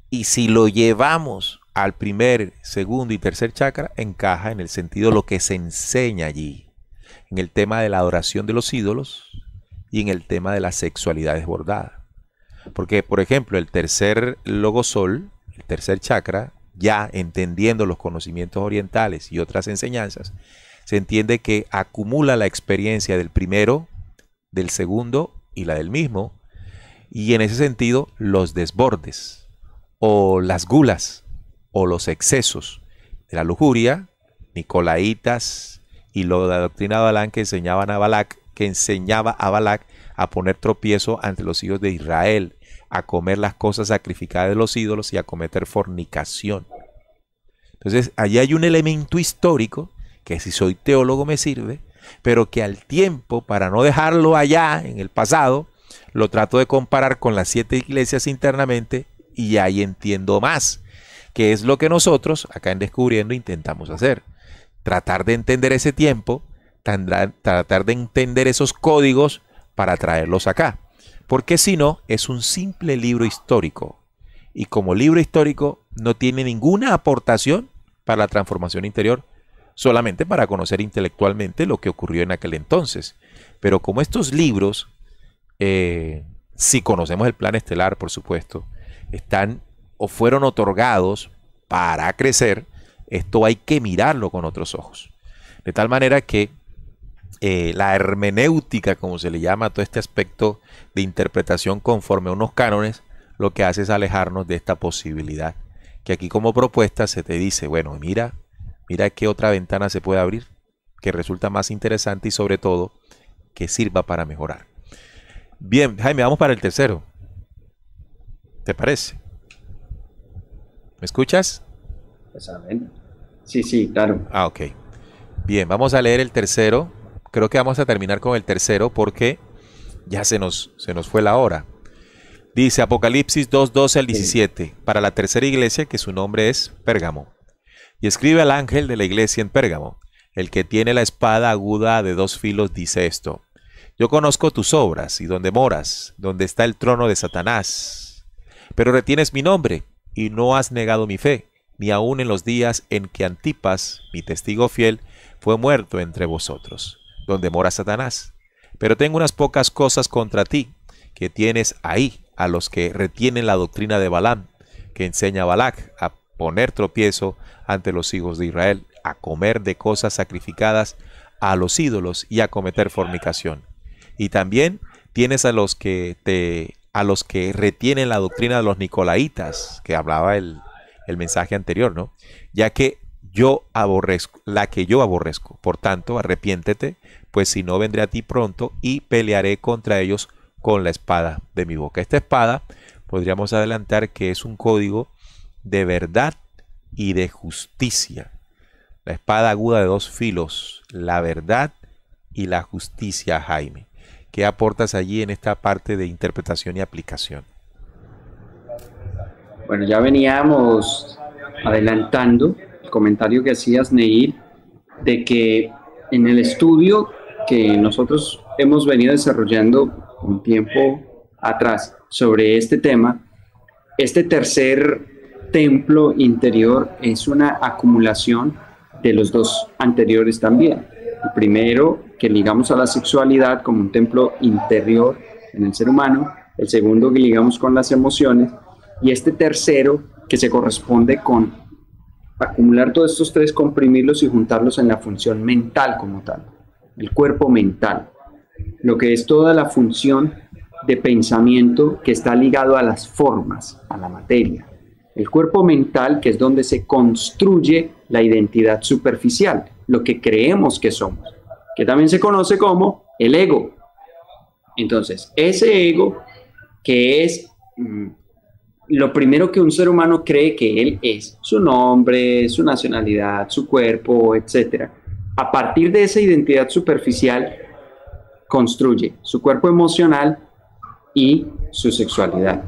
Y si lo llevamos al primer, segundo y tercer chakra, encaja en el sentido de lo que se enseña allí, en el tema de la adoración de los ídolos y en el tema de la sexualidad desbordada. Porque, por ejemplo, el tercer logosol, el tercer chakra, ya entendiendo los conocimientos orientales y otras enseñanzas, se entiende que acumula la experiencia del primero, del segundo y la del mismo, y en ese sentido los desbordes o las gulas o los excesos de la lujuria, Nicolaitas y lo de la doctrina de Balaam que enseñaba a Balac a poner tropiezo ante los hijos de Israel, a comer las cosas sacrificadas de los ídolos y a cometer fornicación. Entonces, allí hay un elemento histórico que si soy teólogo me sirve, pero que al tiempo, para no dejarlo allá en el pasado, lo trato de comparar con las 7 iglesias internamente y ahí entiendo más, que es lo que nosotros, acá en Descubriendo, intentamos hacer. Tratar de entender ese tiempo, tratar de entender esos códigos para traerlos acá. Porque si no, es un simple libro histórico. Y como libro histórico no tiene ninguna aportación para la transformación interior, solamente para conocer intelectualmente lo que ocurrió en aquel entonces. Pero como estos libros, si conocemos el plan estelar, por supuesto, están o fueron otorgados para crecer, esto hay que mirarlo con otros ojos. De tal manera que la hermenéutica, como se le llama a todo este aspecto de interpretación conforme a unos cánones, lo que hace es alejarnos de esta posibilidad. Que aquí como propuesta se te dice, bueno, mira qué otra ventana se puede abrir, que resulta más interesante y sobre todo, que sirva para mejorar. Bien, Jaime, vamos para el tercero. ¿Te parece? ¿Me escuchas? Sí, claro. Ah, ok. Bien, vamos a leer el tercero. Creo que vamos a terminar con el tercero porque ya se nos fue la hora. Dice Apocalipsis 2:12 al 17, para la tercera iglesia, que su nombre es Pérgamo. Y escribe al ángel de la iglesia en Pérgamo, el que tiene la espada aguda de 2 filos, dice esto: yo conozco tus obras y donde moras, donde está el trono de Satanás. Pero retienes mi nombre y no has negado mi fe, ni aun en los días en que Antipas, mi testigo fiel, fue muerto entre vosotros, donde mora Satanás. Pero tengo unas pocas cosas contra ti, que tienes ahí a los que retienen la doctrina de Balaam, que enseña a Balac a poner tropiezo ante los hijos de Israel, a comer de cosas sacrificadas a los ídolos y a cometer fornicación. Y también tienes a los que retienen la doctrina de los Nicolaitas, que hablaba el mensaje anterior, ¿no? Ya que yo aborrezco, la que yo aborrezco. Por tanto, arrepiéntete, pues si no vendré a ti pronto y pelearé contra ellos con la espada de mi boca. Esta espada podríamos adelantar que es un código de verdad y de justicia. La espada aguda de 2 filos, la verdad y la justicia, Jaime. ¿Qué aportas allí en esta parte de interpretación y aplicación? Bueno, ya veníamos adelantando el comentario que hacías, Neil, de que en el estudio que nosotros hemos venido desarrollando un tiempo atrás sobre este tema, este tercer templo interior es una acumulación de los 2 anteriores también. El primero, que ligamos a la sexualidad como un templo interior en el ser humano, el segundo que ligamos con las emociones, y este tercero que se corresponde con acumular todos estos 3, comprimirlos y juntarlos en la función mental como tal, el cuerpo mental, lo que es toda la función de pensamiento que está ligado a las formas, a la materia. El cuerpo mental, que es donde se construye la identidad superficial, lo que creemos que somos, que también se conoce como el ego. Entonces, ese ego, que es lo primero que un ser humano cree que él es, su nombre, su nacionalidad, su cuerpo, etc. A partir de esa identidad superficial, construye su cuerpo emocional y su sexualidad.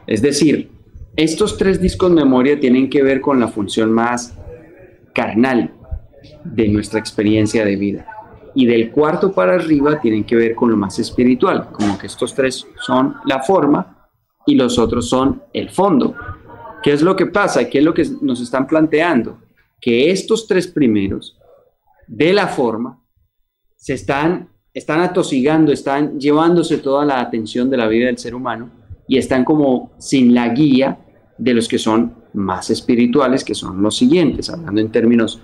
Es decir, estos 3 discos memoria tienen que ver con la función más carnal de nuestra experiencia de vida. Y del 4 para arriba tienen que ver con lo más espiritual, como que estos 3 son la forma y los otros son el fondo. ¿Qué es lo que pasa? ¿Qué es lo que nos están planteando? Que estos 3 primeros de la forma se están atosigando, están llevándose toda la atención de la vida del ser humano y están como sin la guía de los que son más espirituales, que son los siguientes, hablando en términos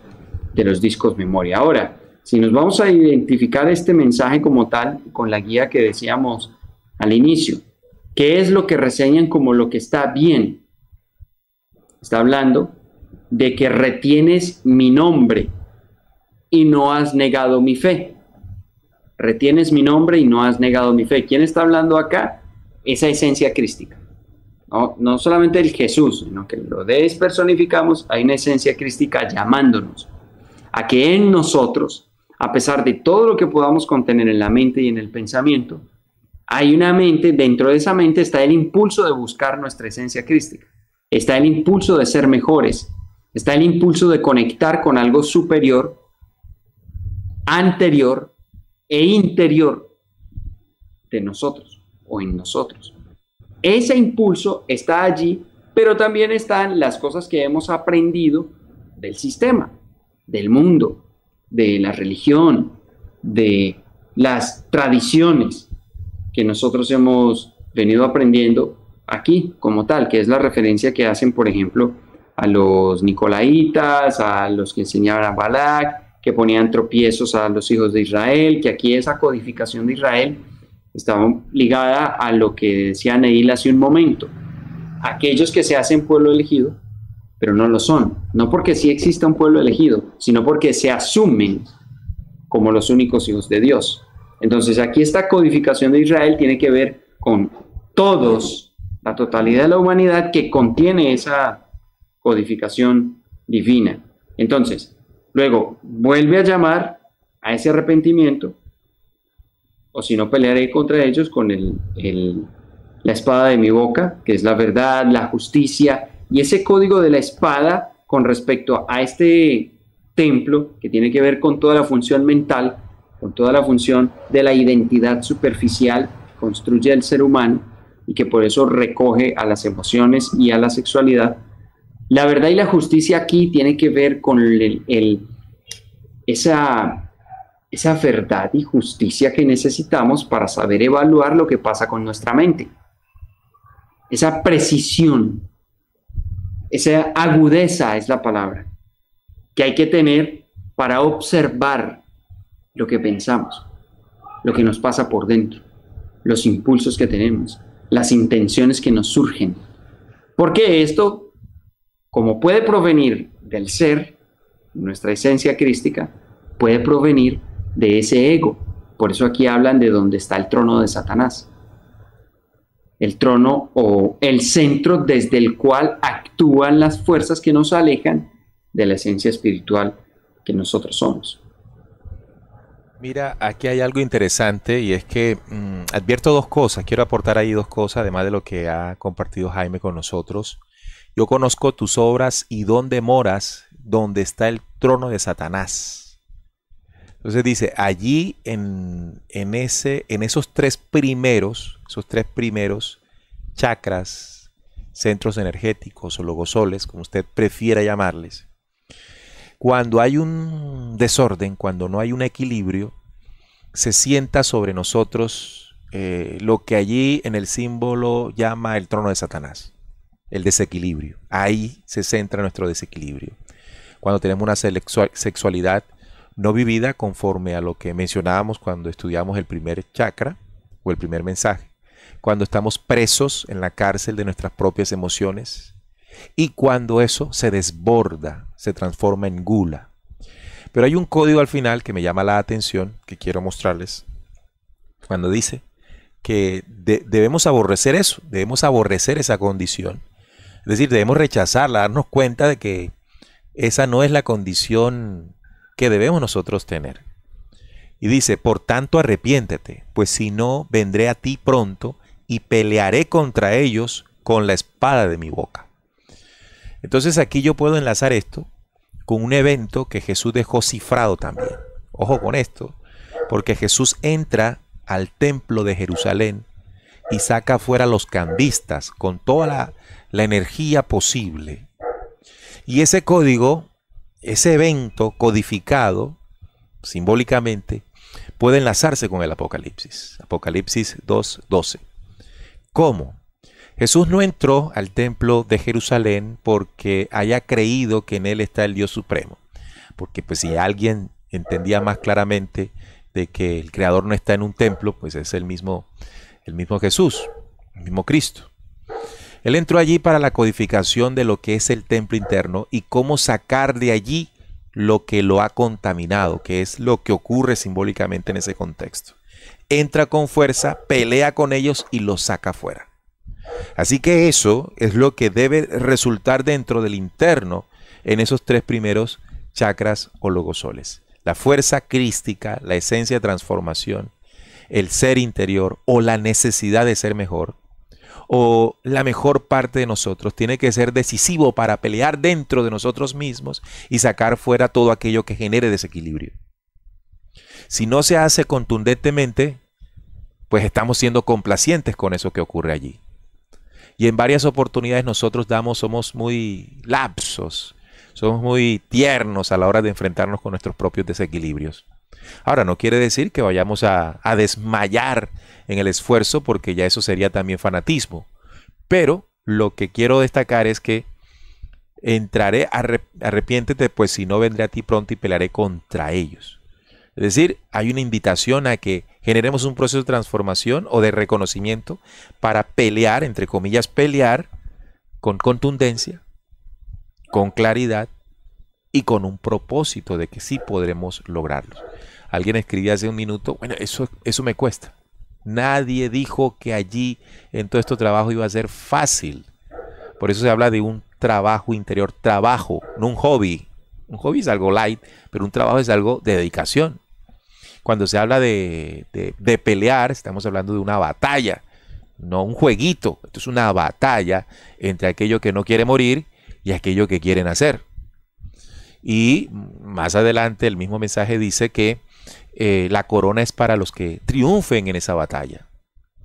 de los discos memoria. Ahora, si nos vamos a identificar este mensaje como tal, con la guía que decíamos al inicio, ¿qué es lo que reseñan como lo que está bien? Está hablando de que retienes mi nombre y no has negado mi fe. Retienes mi nombre y no has negado mi fe. ¿Quién está hablando acá? Esa esencia crística. No solamente el Jesús, sino que lo despersonificamos, hay una esencia crística llamándonos a que en nosotros, a pesar de todo lo que podamos contener en la mente y en el pensamiento, hay una mente, dentro de esa mente está el impulso de buscar nuestra esencia crística, está el impulso de ser mejores, está el impulso de conectar con algo superior, anterior e interior de nosotros o en nosotros. Ese impulso está allí, pero también están las cosas que hemos aprendido del sistema, del mundo, de la religión, de las tradiciones que nosotros hemos venido aprendiendo aquí como tal, que es la referencia que hacen, por ejemplo, a los nicolaitas, a los que enseñaban a Balac, que ponían tropiezos a los hijos de Israel, que aquí esa codificación de Israel estaba ligada a lo que decía Neil hace un momento. Aquellos que se hacen pueblo elegido, pero no lo son. No porque sí exista un pueblo elegido, sino porque se asumen como los únicos hijos de Dios. Entonces aquí esta codificación de Israel tiene que ver con todos, la totalidad de la humanidad que contiene esa codificación divina. Entonces, luego vuelve a llamar a ese arrepentimiento, o si no pelearé contra ellos con la espada de mi boca, que es la verdad, la justicia, y ese código de la espada con respecto a este templo, que tiene que ver con toda la función mental, con toda la función de la identidad superficial que construye el ser humano y que por eso recoge a las emociones y a la sexualidad. La verdad y la justicia aquí tiene que ver con esa verdad y justicia que necesitamos para saber evaluar lo que pasa con nuestra mente. Esa precisión, esa agudeza es la palabra que hay que tener para observar lo que pensamos, lo que nos pasa por dentro, los impulsos que tenemos, las intenciones que nos surgen. Porque esto, como puede provenir del ser, nuestra esencia crística, puede provenir de ese ego. Por eso aquí hablan de donde está el trono de Satanás. El trono o el centro desde el cual actúan las fuerzas que nos alejan de la esencia espiritual que nosotros somos. Mira, aquí hay algo interesante y es que advierto dos cosas, quiero aportar ahí dos cosas, además de lo que ha compartido Jaime con nosotros. Yo conozco tus obras y dónde moras, donde está el trono de Satanás. Entonces dice, allí en esos tres primeros chakras, centros energéticos o logosoles, como usted prefiera llamarles, cuando hay un desorden, cuando no hay un equilibrio, se sienta sobre nosotros lo que allí en el símbolo llama el trono de Satanás, el desequilibrio. Ahí se centra nuestro desequilibrio. Cuando tenemos una sexualidad no vivida conforme a lo que mencionábamos cuando estudiamos el primer chakra o el primer mensaje. Cuando estamos presos en la cárcel de nuestras propias emociones Y cuando eso se desborda, se transforma en gula. Pero hay un código al final que me llama la atención, que quiero mostrarles, cuando dice que debemos aborrecer eso, debemos aborrecer esa condición. Es decir, debemos rechazarla, darnos cuenta de que esa no es la condición que debemos nosotros tener. Y dice, por tanto arrepiéntete, pues si no, vendré a ti pronto y pelearé contra ellos con la espada de mi boca. Entonces aquí yo puedo enlazar esto con un evento que Jesús dejó cifrado también. Ojo con esto, porque Jesús entra al templo de Jerusalén y saca fuera a los cambistas con toda la energía posible. Y ese código, ese evento codificado simbólicamente, puede enlazarse con el Apocalipsis. Apocalipsis 2:12. ¿Cómo? Jesús no entró al templo de Jerusalén porque haya creído que en él está el Dios supremo. Porque pues si alguien entendía más claramente de que el Creador no está en un templo, pues es el mismo Jesús, el mismo Cristo. Él entró allí para la codificación de lo que es el templo interno y cómo sacar de allí lo que lo ha contaminado, que es lo que ocurre simbólicamente en ese contexto. Entra con fuerza, pelea con ellos y los saca fuera. Así que eso es lo que debe resultar dentro del interno en esos tres primeros chakras o logosoles. La fuerza crística, la esencia de transformación, el ser interior o la necesidad de ser mejor, o la mejor parte de nosotros tiene que ser decisivo para pelear dentro de nosotros mismos y sacar fuera todo aquello que genere desequilibrio. Si no se hace contundentemente, pues estamos siendo complacientes con eso que ocurre allí. Y en varias oportunidades nosotros somos muy lapsos, somos muy tiernos a la hora de enfrentarnos con nuestros propios desequilibrios. Ahora, no quiere decir que vayamos a desmayar en el esfuerzo, porque ya eso sería también fanatismo. Pero lo que quiero destacar es que arrepiéntete, pues si no vendré a ti pronto y pelearé contra ellos. Es decir, hay una invitación a que generemos un proceso de transformación o de reconocimiento para pelear, entre comillas, pelear con contundencia, con claridad y con un propósito de que sí podremos lograrlo. Alguien escribía hace un minuto, bueno, eso me cuesta. Nadie dijo que allí en todo este trabajo iba a ser fácil. Por eso se habla de un trabajo interior, trabajo, no un hobby. Un hobby es algo light, pero un trabajo es algo de dedicación. Cuando se habla de pelear, estamos hablando de una batalla, no un jueguito. Esto es una batalla entre aquello que no quiere morir y aquello que quieren hacer. Y más adelante el mismo mensaje dice que la corona es para los que triunfen en esa batalla,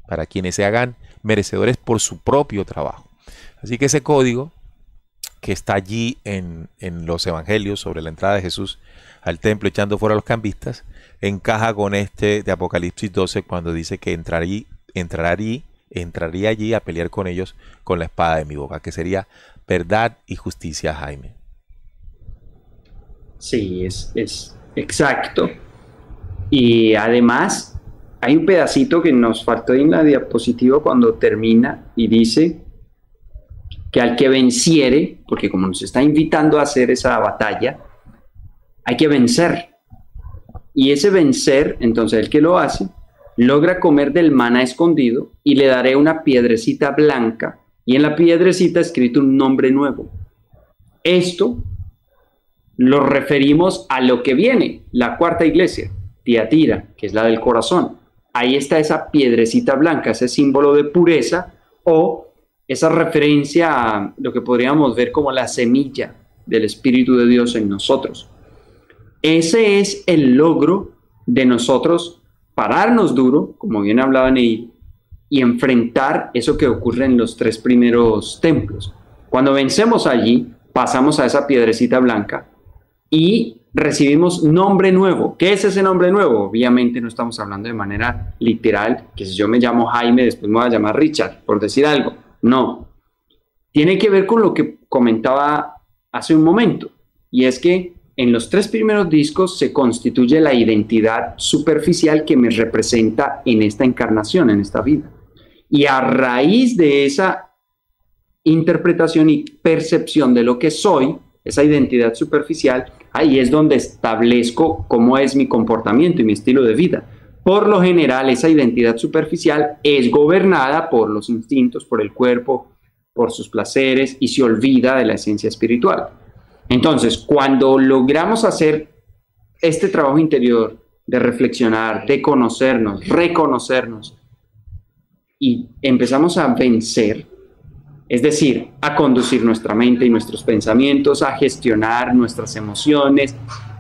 para quienes se hagan merecedores por su propio trabajo. Así que ese código que está allí en los evangelios sobre la entrada de Jesús al templo echando fuera a los cambistas, encaja con este de Apocalipsis 12 cuando dice que entraría allí a pelear con ellos con la espada de mi boca, que sería verdad y justicia, Jaime. Sí, es exacto. Y además hay un pedacito que nos faltó en la diapositiva cuando termina y dice que al que venciere, porque como nos está invitando a hacer esa batalla, hay que vencer. Y ese vencer, entonces el que lo hace, logra comer del maná escondido y le daré una piedrecita blanca y en la piedrecita escrito un nombre nuevo. Esto lo referimos a lo que viene, la cuarta iglesia, Tiatira, que es la del corazón. Ahí está esa piedrecita blanca, ese símbolo de pureza o esa referencia a lo que podríamos ver como la semilla del Espíritu de Dios en nosotros. Ese es el logro de nosotros pararnos duro, como bien hablaba Neil, y enfrentar eso que ocurre en los tres primeros templos. Cuando vencemos allí, pasamos a esa piedrecita blanca y recibimos nombre nuevo. ¿Qué es ese nombre nuevo? Obviamente no estamos hablando de manera literal, que si yo me llamo Jaime, después me voy a llamar Richard, por decir algo. No. Tiene que ver con lo que comentaba hace un momento, y es que en los tres primeros discos se constituye la identidad superficial que me representa en esta encarnación, en esta vida. Y a raíz de esa interpretación y percepción de lo que soy, esa identidad superficial, ahí es donde establezco cómo es mi comportamiento y mi estilo de vida. Por lo general, esa identidad superficial es gobernada por los instintos, por el cuerpo, por sus placeres y se olvida de la esencia espiritual. Entonces, cuando logramos hacer este trabajo interior de reflexionar, de conocernos, reconocernos y empezamos a vencer, es decir, a conducir nuestra mente y nuestros pensamientos, a gestionar nuestras emociones,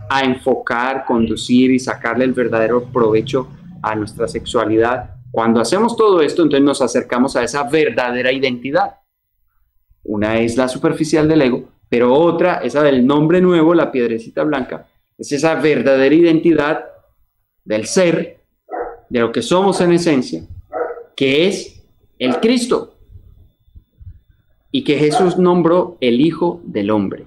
a enfocar, conducir y sacarle el verdadero provecho a nuestra sexualidad. Cuando hacemos todo esto, entonces nos acercamos a esa verdadera identidad. Una es la superficial del ego, pero otra, esa del nombre nuevo, la piedrecita blanca, es esa verdadera identidad del ser, de lo que somos en esencia, que es el Cristo, y que Jesús nombró el Hijo del Hombre.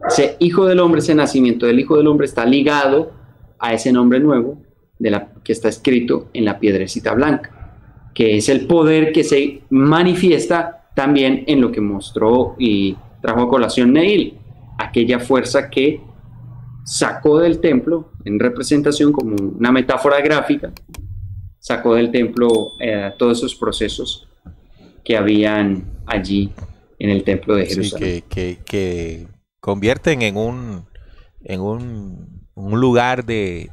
Ese Hijo del Hombre, ese nacimiento del Hijo del Hombre está ligado a ese nombre nuevo que está escrito en la piedrecita blanca, que es el poder que se manifiesta también en lo que mostró y trajo a colación Neil, aquella fuerza que sacó del templo, en representación como una metáfora gráfica, sacó del templo todos esos procesos que habían allí en el templo de Jerusalén. Sí, que convierten en un lugar de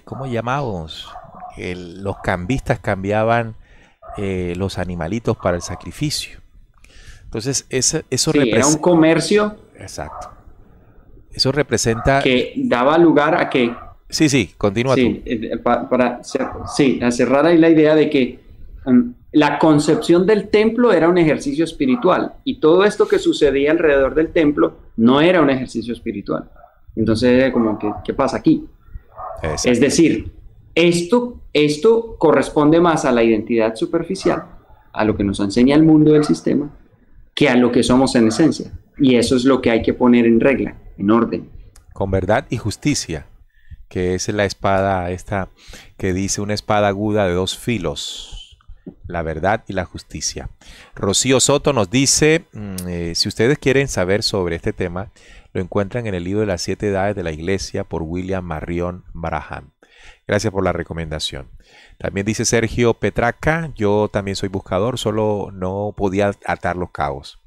¿cómo llamamos? Los cambistas cambiaban los animalitos para el sacrificio. Entonces, eso sí, era un comercio. Exacto. Eso representa... que daba lugar a que... Sí, continúa tú. A cerrar ahí la idea de que la concepción del templo era un ejercicio espiritual y todo esto que sucedía alrededor del templo no era un ejercicio espiritual. Entonces, como que, ¿qué pasa aquí? Exacto. Es decir, esto corresponde más a la identidad superficial, a lo que nos enseña el mundo del sistema, que a lo que somos en esencia. Y eso es lo que hay que poner en regla, en orden. Con verdad y justicia, que es la espada esta que dice una espada aguda de dos filos, la verdad y la justicia. Rocío Soto nos dice, si ustedes quieren saber sobre este tema, lo encuentran en el libro de las 7 edades de la iglesia por William Marion Branham. Gracias por la recomendación. También dice Sergio Petraca, yo también soy buscador, solo no podía atar los cabos.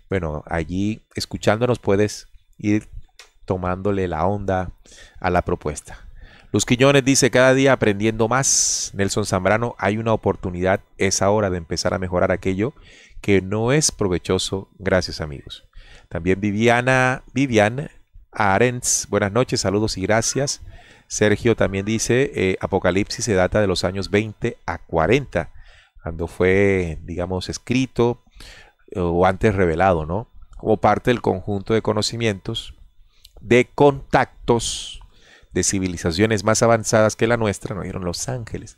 Bueno, allí escuchándonos puedes ir tomándole la onda a la propuesta. Luz Quiñones dice, cada día aprendiendo más. Nelson Zambrano, hay una oportunidad, es hora de empezar a mejorar aquello que no es provechoso. Gracias, amigos. También Vivian Arends, buenas noches, saludos y gracias. Sergio también dice, Apocalipsis se data de los años 20 a 40, cuando fue, digamos, escrito o antes revelado, ¿no? Como parte del conjunto de conocimientos, de contactos de civilizaciones más avanzadas que la nuestra, nos dieron los ángeles,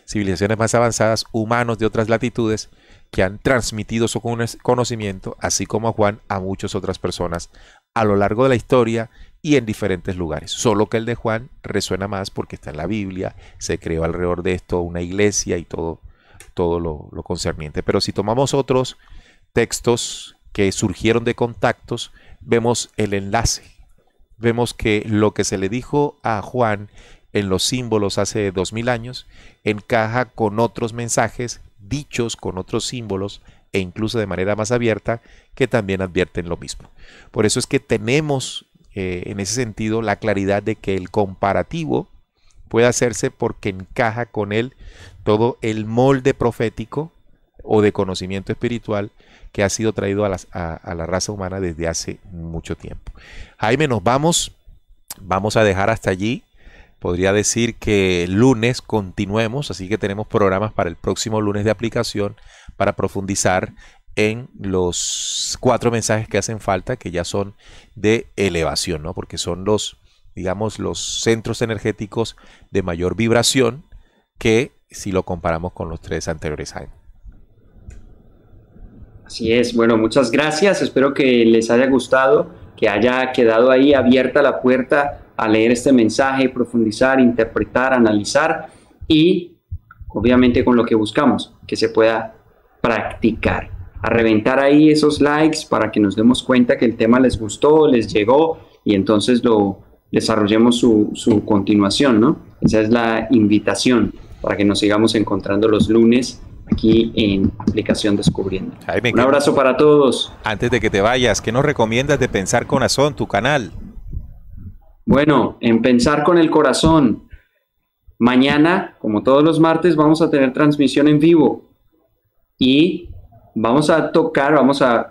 civilizaciones más avanzadas, humanos de otras latitudes, que han transmitido su conocimiento, así como a Juan, a muchas otras personas a lo largo de la historia y en diferentes lugares. Solo que el de Juan resuena más porque está en la Biblia, se creó alrededor de esto una iglesia y todo lo concerniente. Pero si tomamos otros textos que surgieron de contactos, vemos el enlace. Vemos que lo que se le dijo a Juan en los símbolos hace 2000 años encaja con otros mensajes dichos con otros símbolos e incluso de manera más abierta que también advierten lo mismo. Por eso es que tenemos en ese sentido la claridad de que el comparativo puede hacerse porque encaja con él todo el molde profético o de conocimiento espiritual que ha sido traído a la raza humana desde hace mucho tiempo. Jaime, nos vamos a dejar hasta allí. Podría decir que el lunes continuemos, así que tenemos programas para el próximo lunes de aplicación para profundizar en los 4 mensajes que hacen falta, que ya son de elevación, ¿no? Porque son los centros energéticos de mayor vibración que si lo comparamos con los 3 anteriores años. Así es, bueno, muchas gracias, espero que les haya gustado, que haya quedado ahí abierta la puerta a leer este mensaje, profundizar, interpretar, analizar y obviamente con lo que buscamos, que se pueda practicar. a reventar ahí esos likes para que nos demos cuenta que el tema les gustó, les llegó y entonces lo desarrollemos su continuación, ¿no? Esa es la invitación para que nos sigamos encontrando los lunes aquí en Aplicación Descubriendo. Jaime, un abrazo para todos. Antes de que te vayas, ¿qué nos recomiendas de Pensar Corazón, tu canal? Bueno, en Pensar con el Corazón, mañana, como todos los martes, vamos a tener transmisión en vivo y vamos a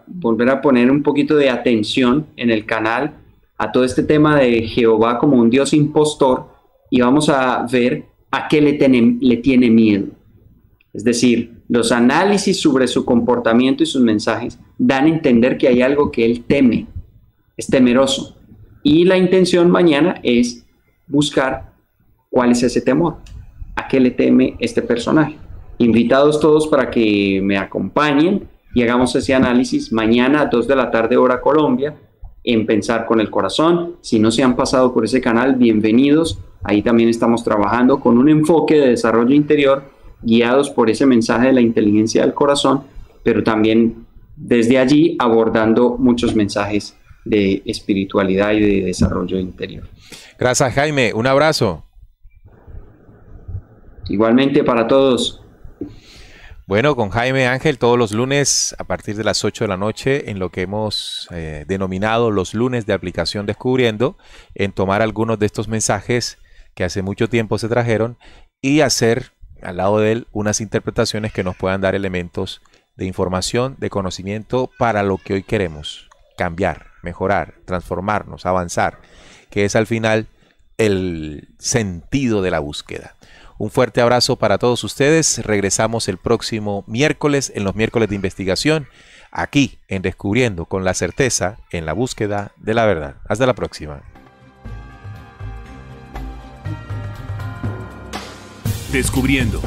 volver a poner un poquito de atención en el canal a todo este tema de Jehová como un Dios impostor y vamos a ver a qué le tiene miedo. Es decir, los análisis sobre su comportamiento y sus mensajes dan a entender que hay algo que él teme, es temeroso. Y la intención mañana es buscar cuál es ese temor, a qué le teme este personaje. Invitados todos para que me acompañen y hagamos ese análisis mañana a 2 de la tarde hora Colombia en Pensar con el Corazón. Si no se han pasado por ese canal, bienvenidos. Ahí también estamos trabajando con un enfoque de desarrollo interior guiados por ese mensaje de la inteligencia del corazón, pero también desde allí abordando muchos mensajes de espiritualidad y de desarrollo interior. Gracias, Jaime. Un abrazo. Igualmente para todos. Bueno, con Jaime Ángel todos los lunes a partir de las 8 de la noche en lo que hemos denominado los lunes de Aplicación Descubriendo, en tomar algunos de estos mensajes que hace mucho tiempo se trajeron y hacer al lado de él unas interpretaciones que nos puedan dar elementos de información, de conocimiento para lo que hoy queremos, cambiar, mejorar, transformarnos, avanzar, que es al final el sentido de la búsqueda. Un fuerte abrazo para todos ustedes. Regresamos el próximo miércoles, en los miércoles de investigación, aquí en Descubriendo con la certeza en la búsqueda de la verdad. Hasta la próxima. Descubriendo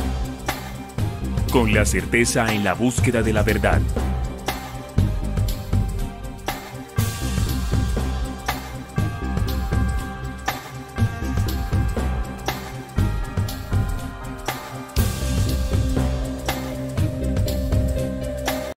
con la certeza en la búsqueda de la verdad.